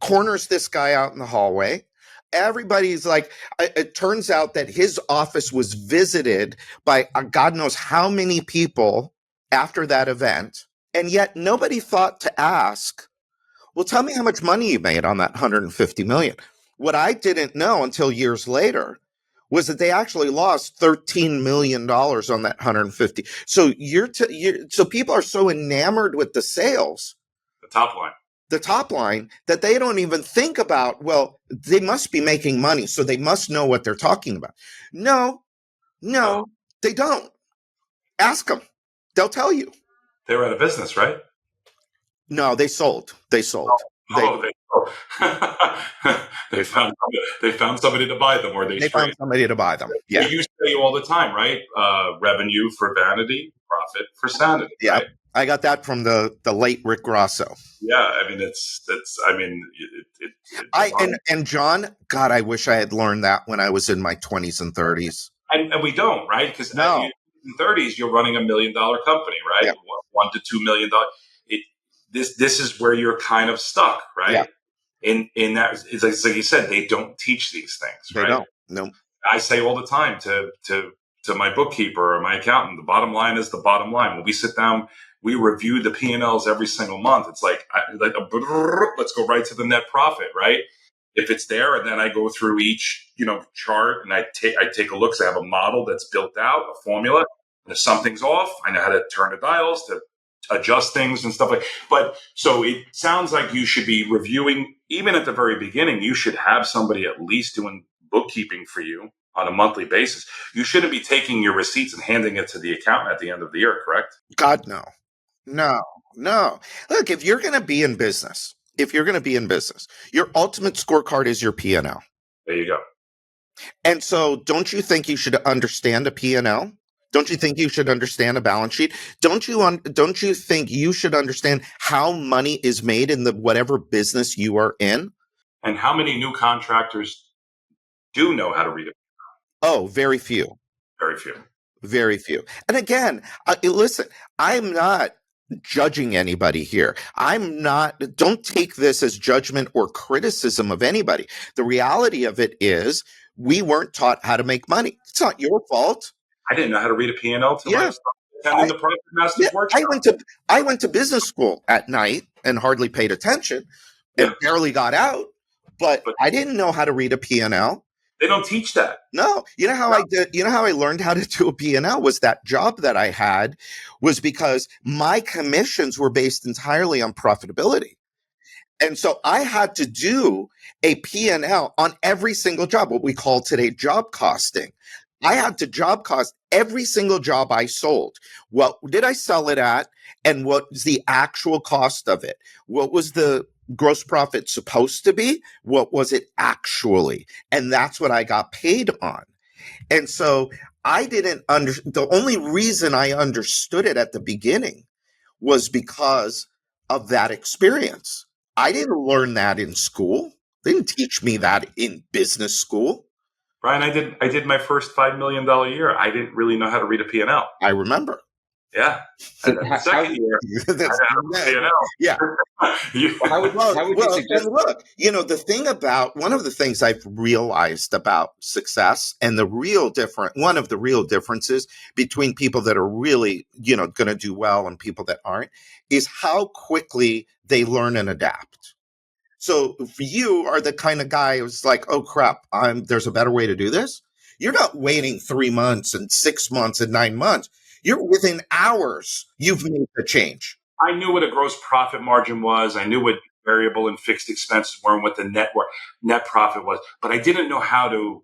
corners this guy out in the hallway. Everybody's like, it turns out that his office was visited by God knows how many people after that event. And yet nobody thought to ask, well, tell me how much money you made on that 150 million. What I didn't know until years later was that they actually lost $13 million on that 150. So so people are so enamored with the sales, the top line, that they don't even think about, well, they must be making money, so they must know what they're talking about. No, they don't. Ask them. They'll tell you. They were out of business, right? No, they sold. They sold. They found somebody to buy them, or they found somebody to buy them. Yeah. They used to tell you all the time, right? Revenue for vanity, profit for sanity. Yeah. Right? I got that from the late Rick Grosso. Yeah, I mean, and John, God, I wish I had learned that when I was in my 20s and 30s. And we don't, right? Because in the 30s, you're running $1 million company, right? Yeah. $1 to $2 million. This is where you're kind of stuck, right? Yeah. In that, it's like you said, they don't teach these things, right? They don't. No. I say all the time to my bookkeeper or my accountant, the bottom line is the bottom line. When we sit down, we review the P&Ls every single month. It's like let's go right to the net profit, right? If it's there, and then I go through each chart, and I take a look. So I have a model that's built out, a formula. And if something's off, I know how to turn the dials to adjust things and stuff like. But so it sounds like you should be reviewing, even at the very beginning. You should have somebody at least doing bookkeeping for you on a monthly basis. You shouldn't be taking your receipts and handing it to the accountant at the end of the year, correct? God, no. Look, if you're going to be in business, your ultimate scorecard is your P&L. There you go. And so don't you think you should understand a P&L? Don't you think you should understand a balance sheet? Don't you think you should understand how money is made in the whatever business you are in? And how many new contractors do know how to read it? Oh, very few. Very few. And again, listen, I'm not judging anybody here. Don't take this as judgment or criticism of anybody. The reality of it is we weren't taught how to make money. It's not your fault. I didn't know how to read a P&L until I was attending the Profit Masters workshop. I went to business school at night and hardly paid attention and barely got out, but I didn't know how to read a P&L. They don't teach that. No. You know how I learned how to do a P&L was that job that I had was because my commissions were based entirely on profitability. And so I had to do a P&L on every single job, what we call today job costing. I had to job cost every single job I sold. What did I sell it at? And what was the actual cost of it? What was the gross profit supposed to be? What was it actually? And that's what I got paid on. And so the only reason I understood it at the beginning was because of that experience. I didn't learn that in school. They didn't teach me that in business school. Brian, I did my first $5 million year. I didn't really know how to read a P&L. I remember. Yeah. And then the second year, that's P&L. Yeah. How would you suggest? And look, one of the things I've realized about success, and one of the real differences between people that are really, going to do well and people that aren't, is how quickly they learn and adapt. So if you are the kind of guy who's like, oh crap, there's a better way to do this. You're not waiting 3 months and 6 months and 9 months. You're within hours. You've made the change. I knew what a gross profit margin was. I knew what variable and fixed expenses were and what the net profit was, but I didn't know how to.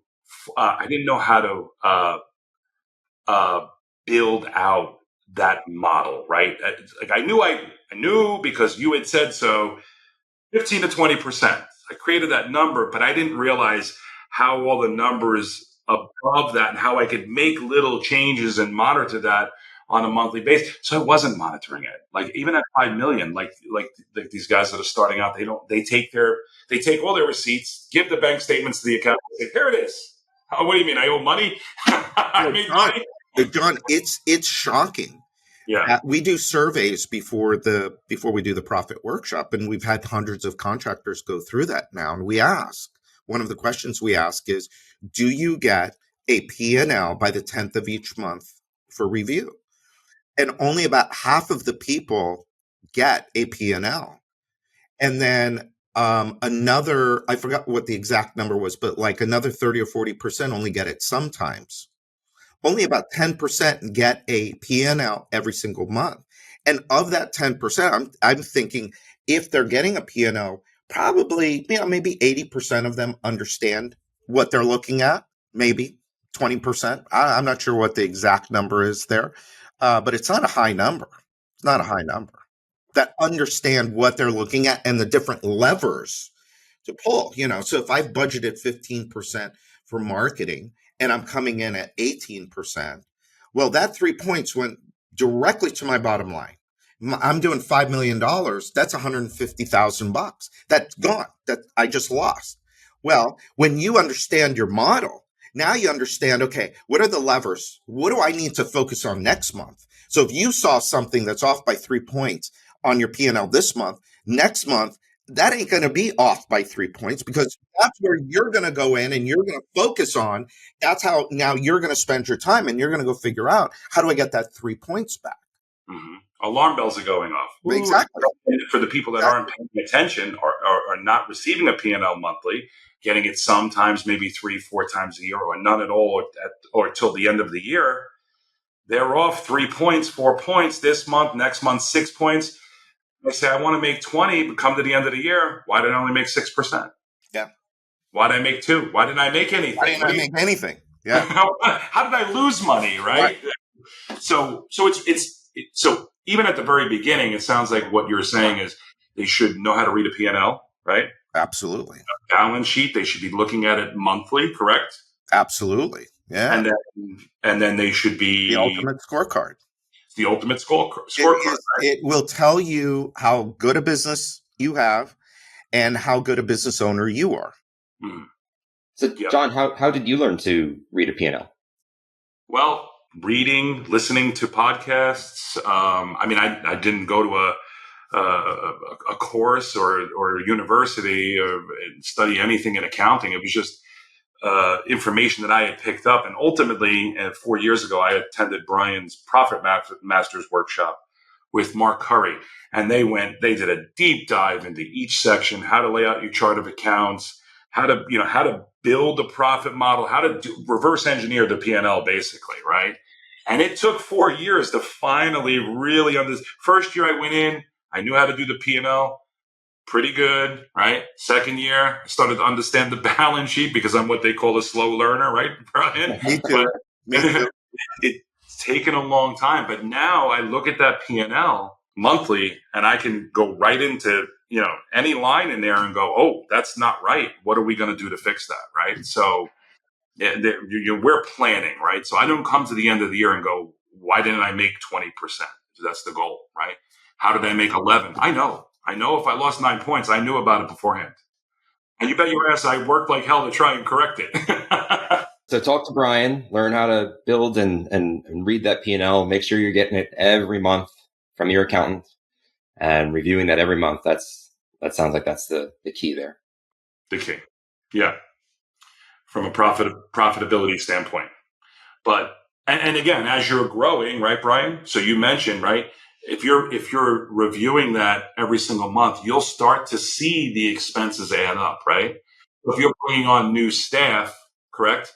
Build out that model, right? Like I knew because you had said so. 15 to 20%. I created that number, but I didn't realize how all the numbers above that and how I could make little changes and monitor that on a monthly basis. So I wasn't monitoring it. Like even at 5 million, like these guys that are starting out, they take all their receipts, give the bank statements to the accountant, say, here it is. Oh, what do you mean? I owe money? I made money? John, it's shocking. Yeah. We do surveys before we do the profit workshop, and we've had hundreds of contractors go through that now. And we ask, one of the questions we ask is, do you get a P&L by the 10th of each month for review? And only about half of the people get a P&L. And then another, I forgot what the exact number was, but like another 30 or 40% only get it sometimes. Only about 10% get a P&L every single month. And of that 10%, I'm thinking if they're getting a P&L, probably, maybe 80% of them understand what they're looking at, maybe 20%. I'm not sure what the exact number is there, but it's not a high number. It's not a high number that understand what they're looking at and the different levers to pull. So if I've budgeted 15% for marketing and I'm coming in at 18%, well, that 3 points went directly to my bottom line. I'm doing $5 million. That's $150,000. That's gone. That I just lost. Well, when you understand your model, now you understand, okay, what are the levers? What do I need to focus on next month? So if you saw something that's off by 3 points on your P&L this month, next month, that ain't going to be off by 3 points, because that's where you're going to go in and you're going to focus on. That's how now you're going to spend your time, and you're going to go figure out, how do I get that 3 points back? Mm-hmm. Alarm bells are going off. Ooh. Exactly. For the people that aren't paying attention or are not receiving a P&L monthly, getting it sometimes maybe 3-4 times a year or none at all, or till the end of the year, they're off 3 points, 4 points this month, next month 6 points. They say, I want to make 20, but come to the end of the year, why did I only make 6%? Yeah. Why did I make 2? Why didn't I make anything? Why didn't I make anything? Yeah. How did I lose money, right? So even at the very beginning, it sounds like what you're saying is they should know how to read a P&L, right? Absolutely. A balance sheet, they should be looking at it monthly, correct? Absolutely. Yeah. And then they should be the ultimate scorecard. The ultimate scorecard. It will tell you how good a business you have and how good a business owner you are. Mm. So, John, how did you learn to read a P&L? Well, reading, listening to podcasts. I didn't go to a course or a university or study anything in accounting. It was just information that I had picked up. And ultimately, 4 years ago, I attended Brian's Profit Masters workshop with Mark Curry. And they did a deep dive into each section, how to lay out your chart of accounts, how to build a profit model, how to reverse engineer the P&L, basically, right? And it took 4 years to finally really understand. First year I went in, I knew how to do the P&L. Pretty good, right? Second year, I started to understand the balance sheet because I'm what they call a slow learner, right, Brian? Me too. It's taken a long time, but now I look at that P&L monthly and I can go right into, any line in there and go, oh, that's not right. What are we going to do to fix that, right? So we're planning, right? So I don't come to the end of the year and go, why didn't I make 20%? That's the goal, right? How did I make 11? I know if I lost 9 points, I knew about it beforehand. And you bet your ass I worked like hell to try and correct it. So talk to Brian, learn how to build and read that P&L. Make sure you're getting it every month from your accountant and reviewing that every month. That sounds like that's the key there. The key. Yeah. From a profitability standpoint. But, and again, as you're growing, right, Brian? So you mentioned, right? If you're reviewing that every single month, you'll start to see the expenses add up, right? If you're bringing on new staff, correct,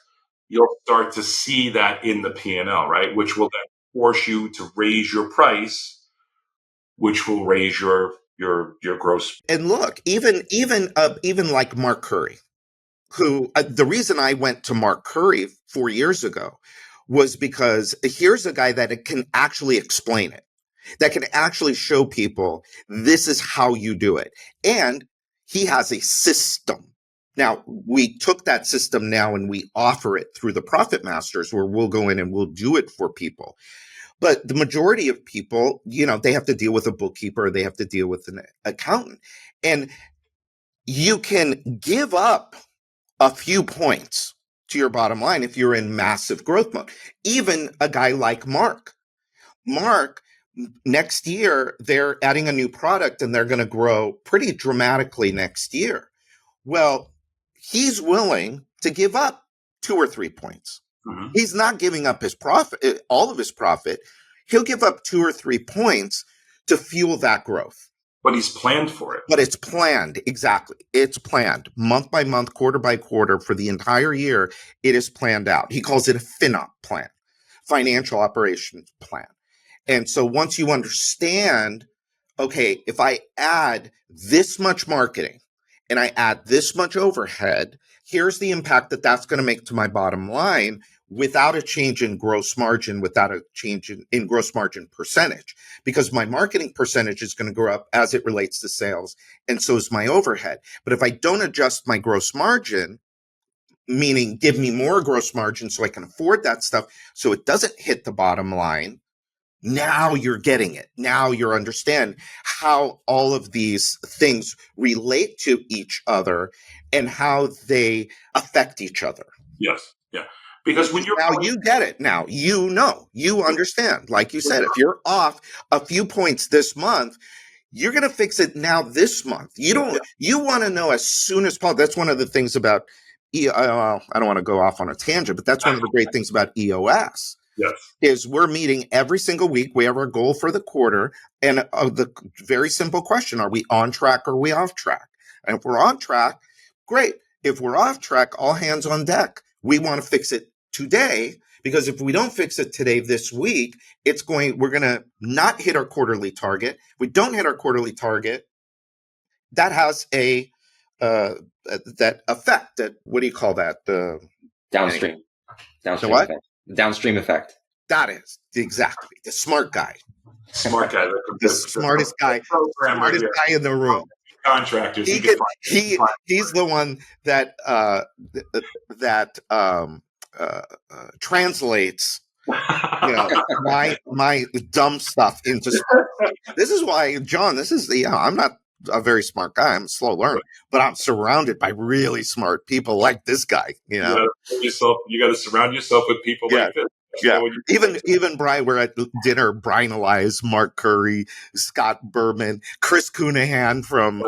you'll start to see that in the P&L, right? Which will then force you to raise your price, which will raise your gross. And look, even like Mark Curry, who the reason I went to Mark Curry 4 years ago was because here's a guy that can actually explain it, that can actually show people this is how you do it. And he has a system. Now, we took that system now and we offer it through the Profit Masters, where we'll go in and we'll do it for people. But the majority of people, they have to deal with a bookkeeper, they have to deal with an accountant. And you can give up a few points to your bottom line if you're in massive growth mode. Even a guy like Mark, next year, they're adding a new product and they're going to grow pretty dramatically next year. Well, he's willing to give up 2 or 3 points. Mhm. He's not giving up his profit, all of his profit. He'll give up 2 or 3 points to fuel that growth. But he's planned for it. But it's planned. Exactly. It's planned month by month, quarter by quarter for the entire year. It is planned out. He calls it a FinOp plan, financial operations plan. And so once you understand, okay, if I add this much marketing and I add this much overhead, here's the impact that that's going to make to my bottom line without a change in gross margin, without a change in gross margin percentage, because my marketing percentage is going to go up as it relates to sales, and so is my overhead. But if I don't adjust my gross margin, meaning give me more gross margin so I can afford that stuff so it doesn't hit the bottom line, now you're getting it. Now you're understand how all of these things relate to each other and how they affect each other. Yes. Yeah. Because when you're now you get it. Now you understand. Like you said, if you're off a few points this month, you're going to fix it now this month. You want to know as soon as possible. That's one of the things about I don't want to go off on a tangent, but that's one of the great things about EOS. Yes. Is we're meeting every single week. We have our goal for the quarter, and the very simple question: are we on track or are we off track? And if we're on track, great. If we're off track, all hands on deck. We want to fix it today, because if we don't fix it today, this week, we're going to not hit our quarterly target. If we don't hit our quarterly target, that has that effect. That, what do you call that? Downstream what? effect. Downstream effect. That is exactly the smart guy. Smart guy. The smartest guy. Smartest guy in the room. Contractors. He's the one that translates my dumb stuff into smart. This is why, John, I'm not a very smart guy. I'm a slow learner, but I'm surrounded by really smart people like this guy. You got to surround yourself with people like this. Yeah, even Brian, we're at dinner. Brian Elias, Mark Curry, Scott Berman, Chris Cunahan from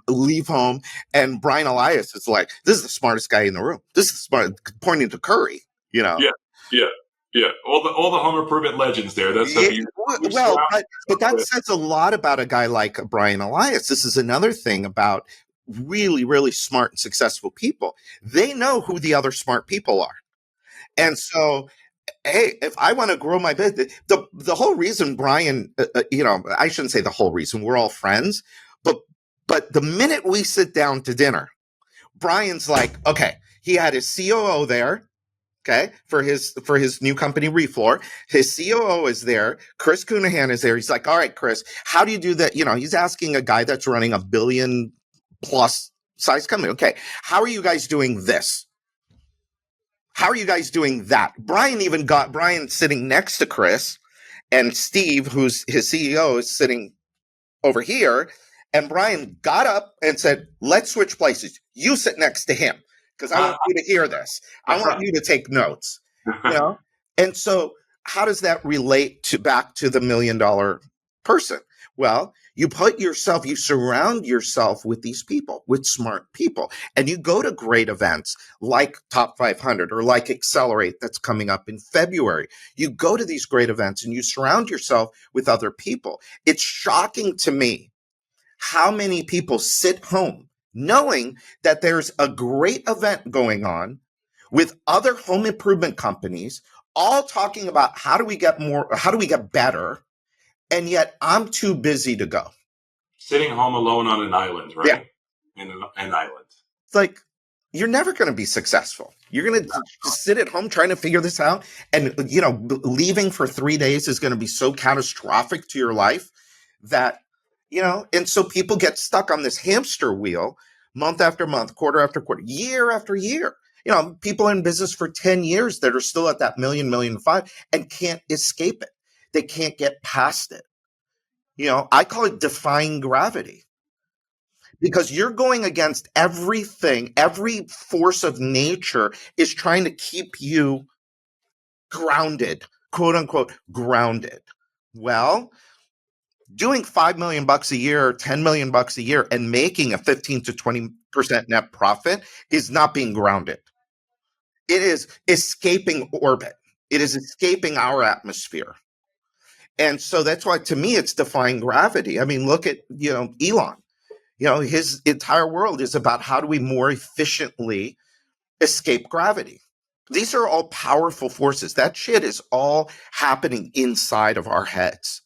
Leave Home, and Brian Elias is like, this is the smartest guy in the room. This is smart, pointing to Curry. Yeah. All the home improvement legends there. That's but that says a lot about a guy like Brian Elias. This is another thing about really, really smart and successful people. They know who the other smart people are, and so. Hey, if I want to grow my business, the whole reason Brian, I shouldn't say the whole reason, we're all friends, but the minute we sit down to dinner, Brian's like, okay, he had his COO there, okay, for his new company, Refloor. His COO is there. Chris Cunahan is there. He's like, all right, Chris, how do you do that? He's asking a guy that's running $1 billion plus size company. Okay, how are you guys doing this? How are you guys doing that? Brian even got Brian sitting next to Chris, and Steve, who's his CEO, is sitting over here. And Brian got up and said, let's switch places. You sit next to him because I want you to hear this. I want you to take notes. And so how does that relate back to the $1 million person? Well, you surround yourself with these people, with smart people, and you go to great events like Top 500 or like Accelerate that's coming up in February. You go to these great events and you surround yourself with other people. It's shocking to me how many people sit home knowing that there's a great event going on with other home improvement companies, all talking about how do we get better. And yet I'm too busy to go. Sitting home alone on an island, right? Yeah. In an island. It's like, you're never going to be successful. You're going to sit at home trying to figure this out. And, leaving for 3 days is going to be so catastrophic to your life that, and so people get stuck on this hamster wheel month after month, quarter after quarter, year after year. People in business for 10 years that are still at that $1 million, $1.5 million and can't escape it. They can't get past it. I call it defying gravity, because you're going against everything. Every force of nature is trying to keep you grounded, quote unquote, grounded. Well, doing $5 million a year, $10 million a year, and making a 15 to 20% net profit is not being grounded. It is escaping orbit. It is escaping our atmosphere. And so that's why, to me, it's defying gravity. I mean, look at, Elon. His entire world is about how do we more efficiently escape gravity. These are all powerful forces. That shit is all happening inside of our heads.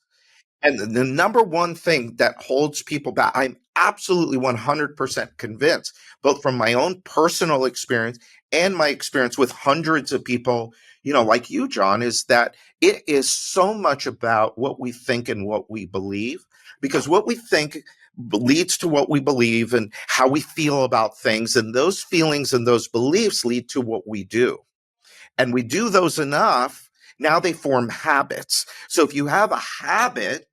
And the number one thing that holds people back, I'm absolutely 100% convinced, both from my own personal experience and my experience with hundreds of people, like you, John, is that it is so much about what we think and what we believe, because what we think leads to what we believe and how we feel about things. And those feelings and those beliefs lead to what we do. And we do those enough, now they form habits. So if you have a habit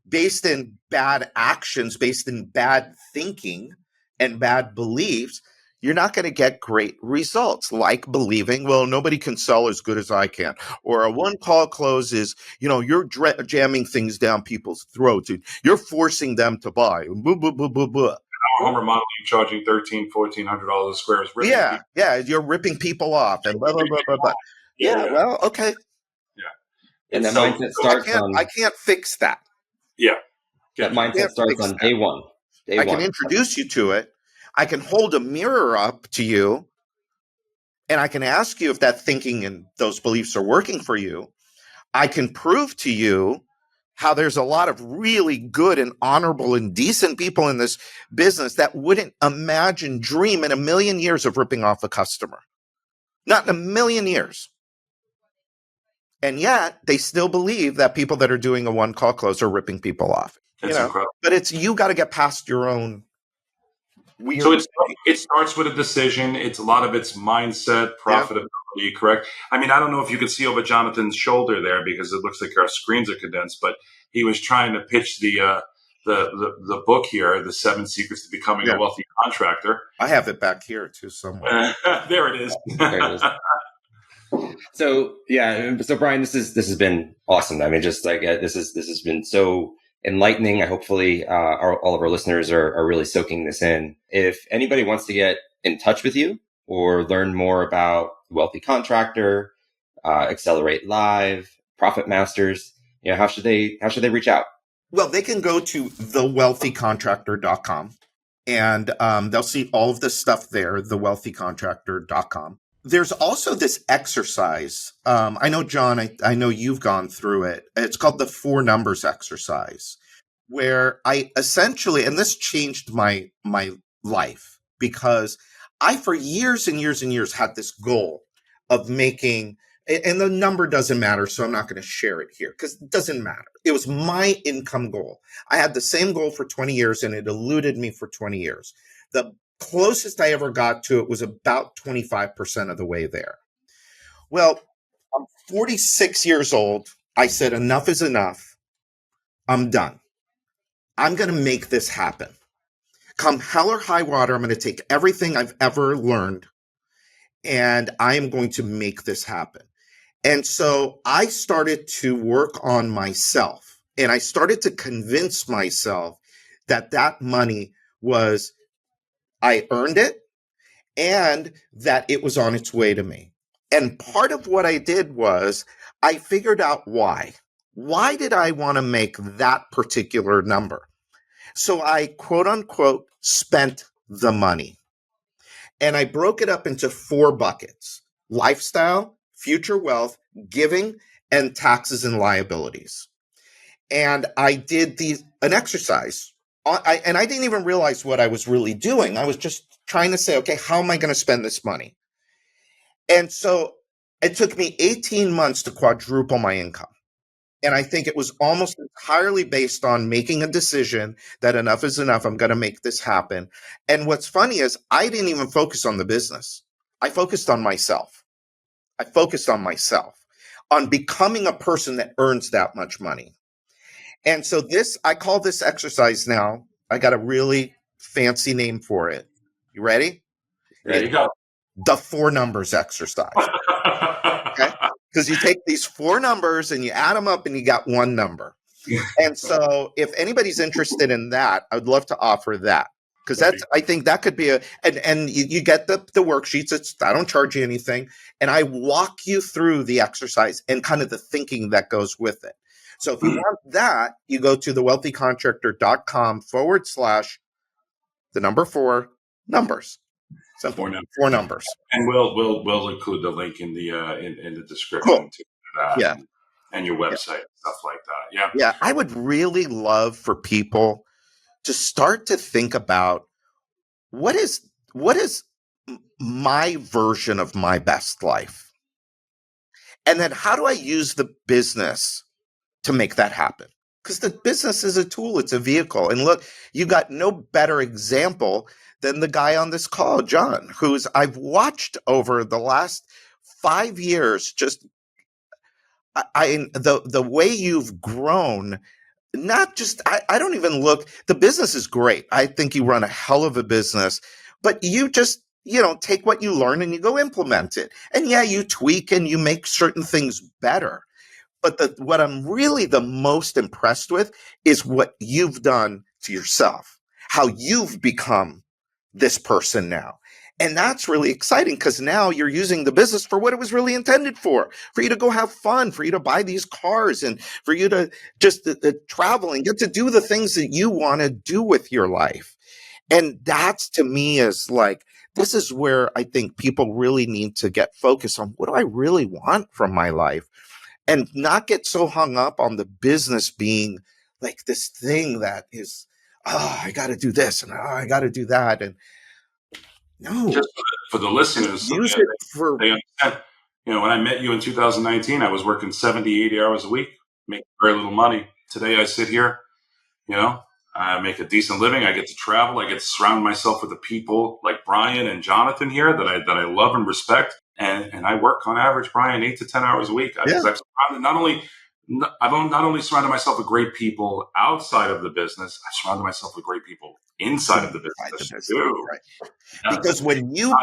based in bad actions, based in bad thinking and bad beliefs, you're not going to get great results, like believing, well, nobody can sell as good as I can. Or a one-call close is, you're jamming things down people's throats. You're forcing them to buy. Blah, blah, blah, blah, blah. Home remodeling, charging $1,400 a square is ripping people. Yeah, you're ripping people off and blah, blah, blah, blah, blah. Yeah, well, okay. Yeah. And that mindset starts I can't fix that. Yeah. That mindset starts on day one. I can introduce you to it. I can hold a mirror up to you, and I can ask you if that thinking and those beliefs are working for you. I can prove to you how there's a lot of really good and honorable and decent people in this business that wouldn't dream in a million years of ripping off a customer. Not in a million years. And yet they still believe that people that are doing a one-call close are ripping people off. Incredible. But you got to get past your own weird. So it starts with a decision. It's a lot of its mindset, profitability, correct? I mean, I don't know if you can see over Jonathan's shoulder there because it looks like our screens are condensed, but he was trying to pitch the book here, The 7 Secrets to Becoming a Wealthy Contractor. I have it back here too somewhere. There it is. There it is. So Brian, this has been awesome. I mean, just like this has been so enlightening. Hopefully, all of our listeners are really soaking this in. If anybody wants to get in touch with you or learn more about Wealthy Contractor, Accelerate Live, Profit Masters, how should they reach out? Well, they can go to thewealthycontractor.com and they'll see all of the stuff there, thewealthycontractor.com. There's also this exercise. I know, John, I know you've gone through it. It's called the 4 numbers exercise, where I essentially, and this changed my life, because I, for years and years and years, had this goal of making, and the number doesn't matter, so I'm not going to share it here because it doesn't matter. It was my income goal. I had the same goal for 20 years and it eluded me for 20 years. The closest I ever got to it was about 25% of the way there. Well, I'm 46 years old. I said, enough is enough. I'm done. I'm going to make this happen. Come hell or high water, I'm going to take everything I've ever learned and I am going to make this happen. And so I started to work on myself, and I started to convince myself that money was, I earned it, and that it was on its way to me. And part of what I did was I figured out why. Why did I want to make that particular number? So I, quote unquote, spent the money. And I broke it up into 4 buckets: lifestyle, future wealth, giving, and taxes and liabilities. And I did an exercise. And I didn't even realize what I was really doing. I was just trying to say, okay, how am I going to spend this money? And so it took me 18 months to quadruple my income. And I think it was almost entirely based on making a decision that enough is enough. I'm going to make this happen. And what's funny is I didn't even focus on the business. I focused on myself. On becoming a person that earns that much money. And so I call this exercise now, I got a really fancy name for it. You ready? There you go. The 4 numbers exercise. Okay? Because you take these 4 numbers and you add them up and you got one number. And so if anybody's interested in that, I would love to offer that. Because I think that could be and you get the worksheets. I don't charge you anything. And I walk you through the exercise and kind of the thinking that goes with it. So if you want that, you go to thewealthycontractor.com/4 numbers. Simple. Four numbers. And we'll include the link in the in the description Cool. to that. Yeah. And your website and stuff like that. Yeah. Yeah. I would really love for people to start to think about what is my version of my best life? And then how do I use the business to make that happen? Because the business is a tool, it's a vehicle. And look, you got no better example than the guy on this call, John, who's I've watched over the last 5 years, just the way you've grown. Not just, I don't even look, the business is great. I think you run a hell of a business, but you just, take what you learn and you go implement it. And yeah, you tweak and you make certain things better. But what I'm really the most impressed with is what you've done to yourself, how you've become this person now. And that's really exciting because now you're using the business for what it was really intended for you to go have fun, for you to buy these cars and for you to just travel and get to do the things that you want to do with your life. And that's to me is like, this is where I think people really need to get focused on what do I really want from my life and not get so hung up on the business being like this thing that is, I got to do this and I got to do that. And no, just for the listeners, use so it for. they understand. When I met you in 2019, I was working 70, 80 hours a week, making very little money. Today, I sit here, I make a decent living. I get to travel. I get to surround myself with the people like Brian and Jonathan here that I love and respect. And I work on average, Brian, 8 to 10 hours a week. Yeah. I've not only surrounded myself with great people outside of the business, I surrounded myself with great people inside of the business too. Right. Because when you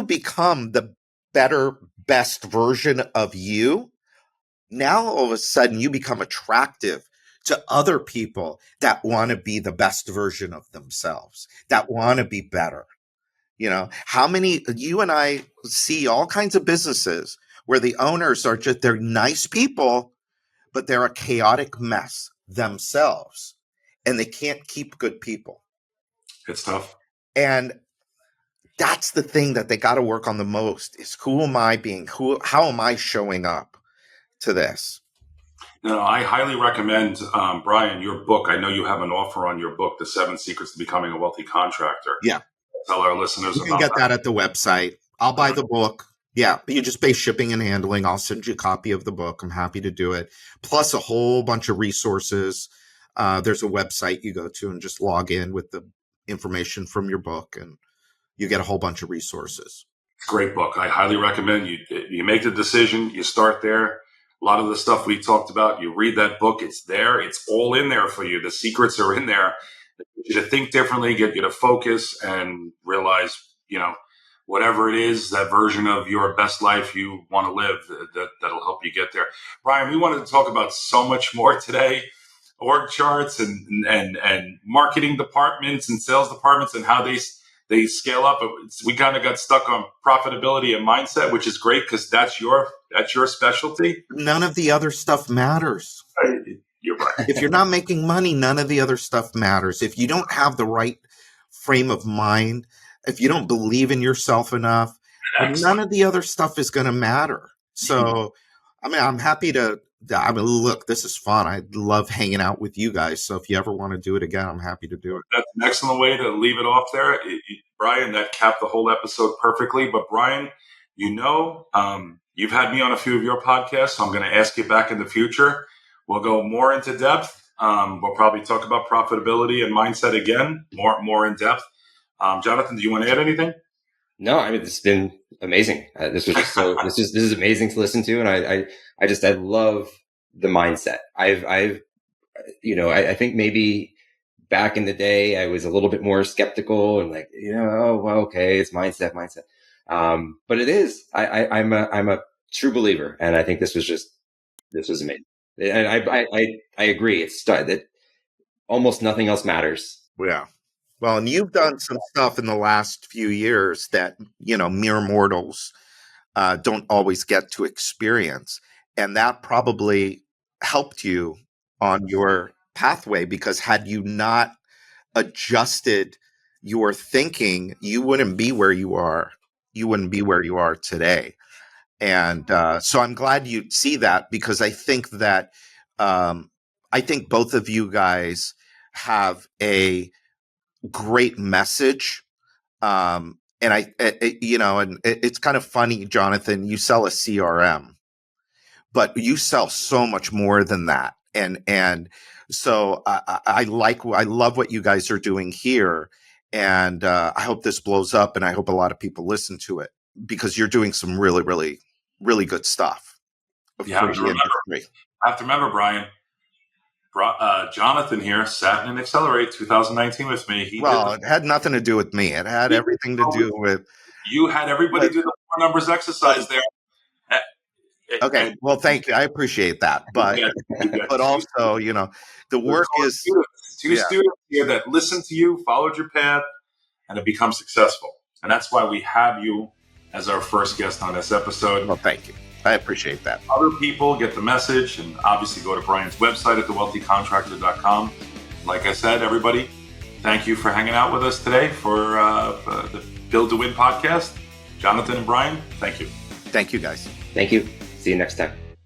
become the better, best version of you, now all of a sudden you become attractive to other people that want to be the best version of themselves, that want to be better. How many, you and I see all kinds of businesses where the owners are just, they're nice people, but they're a chaotic mess themselves and they can't keep good people. It's tough. And that's the thing that they got to work on the most is who am I being? How am I showing up to this? No, I highly recommend, Brian, your book. I know you have an offer on your book, The 7 Secrets to Becoming a Wealthy Contractor. Yeah. Tell our listeners about that. You can get that at the website. I'll buy the book. Yeah, but you just pay shipping and handling. I'll send you a copy of the book. I'm happy to do it. Plus a whole bunch of resources. There's a website you go to and just log in with the information from your book and you get a whole bunch of resources. Great book. I highly recommend you make the decision. You start there. A lot of the stuff we talked about, you read that book. It's there. It's all in there for you. The secrets are in there. Get you to think differently, get you to focus and realize, whatever it is, that version of your best life you want to live, that'll help you get there. Brian, we wanted to talk about so much more today. Org charts and marketing departments and sales departments and how they scale up. We kind of got stuck on profitability and mindset, which is great because that's your specialty. None of the other stuff matters. You're right. If you're not making money, none of the other stuff matters. If you don't have the right frame of mind, if you don't believe in yourself enough, none of the other stuff is going to matter. So, I'm happy to. Look, this is fun. I love hanging out with you guys. So if you ever want to do it again, I'm happy to do it. That's an excellent way to leave it off there. Brian, that capped the whole episode perfectly. But Brian, you've had me on a few of your podcasts, so I'm going to ask you back in the future. We'll go more into depth. We'll probably talk about profitability and mindset again, more in depth. Jonathan, do you want to add anything? No, this has been amazing. This was just this is amazing to listen to. And I love the mindset. I think maybe back in the day, I was a little bit more skeptical and like, okay, it's mindset. But it is, I'm a true believer. And I think this was amazing. And I agree. It's that almost nothing else matters. Yeah. Well, and you've done some stuff in the last few years that, mere mortals don't always get to experience. And that probably helped you on your pathway, because had you not adjusted your thinking, you wouldn't be where you are. You wouldn't be where you are today. And so I'm glad you see that, because I think that I think both of you guys have a great message. And it's kind of funny, Jonathan, you sell a CRM, but you sell so much more than that. And so I love what you guys are doing here. And I hope this blows up, and I hope a lot of people listen to it, because you're doing some really, really, really good stuff. You have to remember, Brian, Jonathan here sat in Accelerate 2019 with me. It had nothing to do with me. It had everything to do with... You had everybody do the 4 numbers exercise there. Okay, well, thank you. I appreciate that. But but also, the work is... Two students here that listened to you, followed your path, and have become successful. And that's why we have you as our first guest on this episode. Well, thank you. I appreciate that. Other people get the message, and obviously go to Brian's website at thewealthycontractor.com. Like I said, everybody, thank you for hanging out with us today for the Build to Win podcast. Jonathan and Brian, thank you. Thank you, guys. Thank you. See you next time.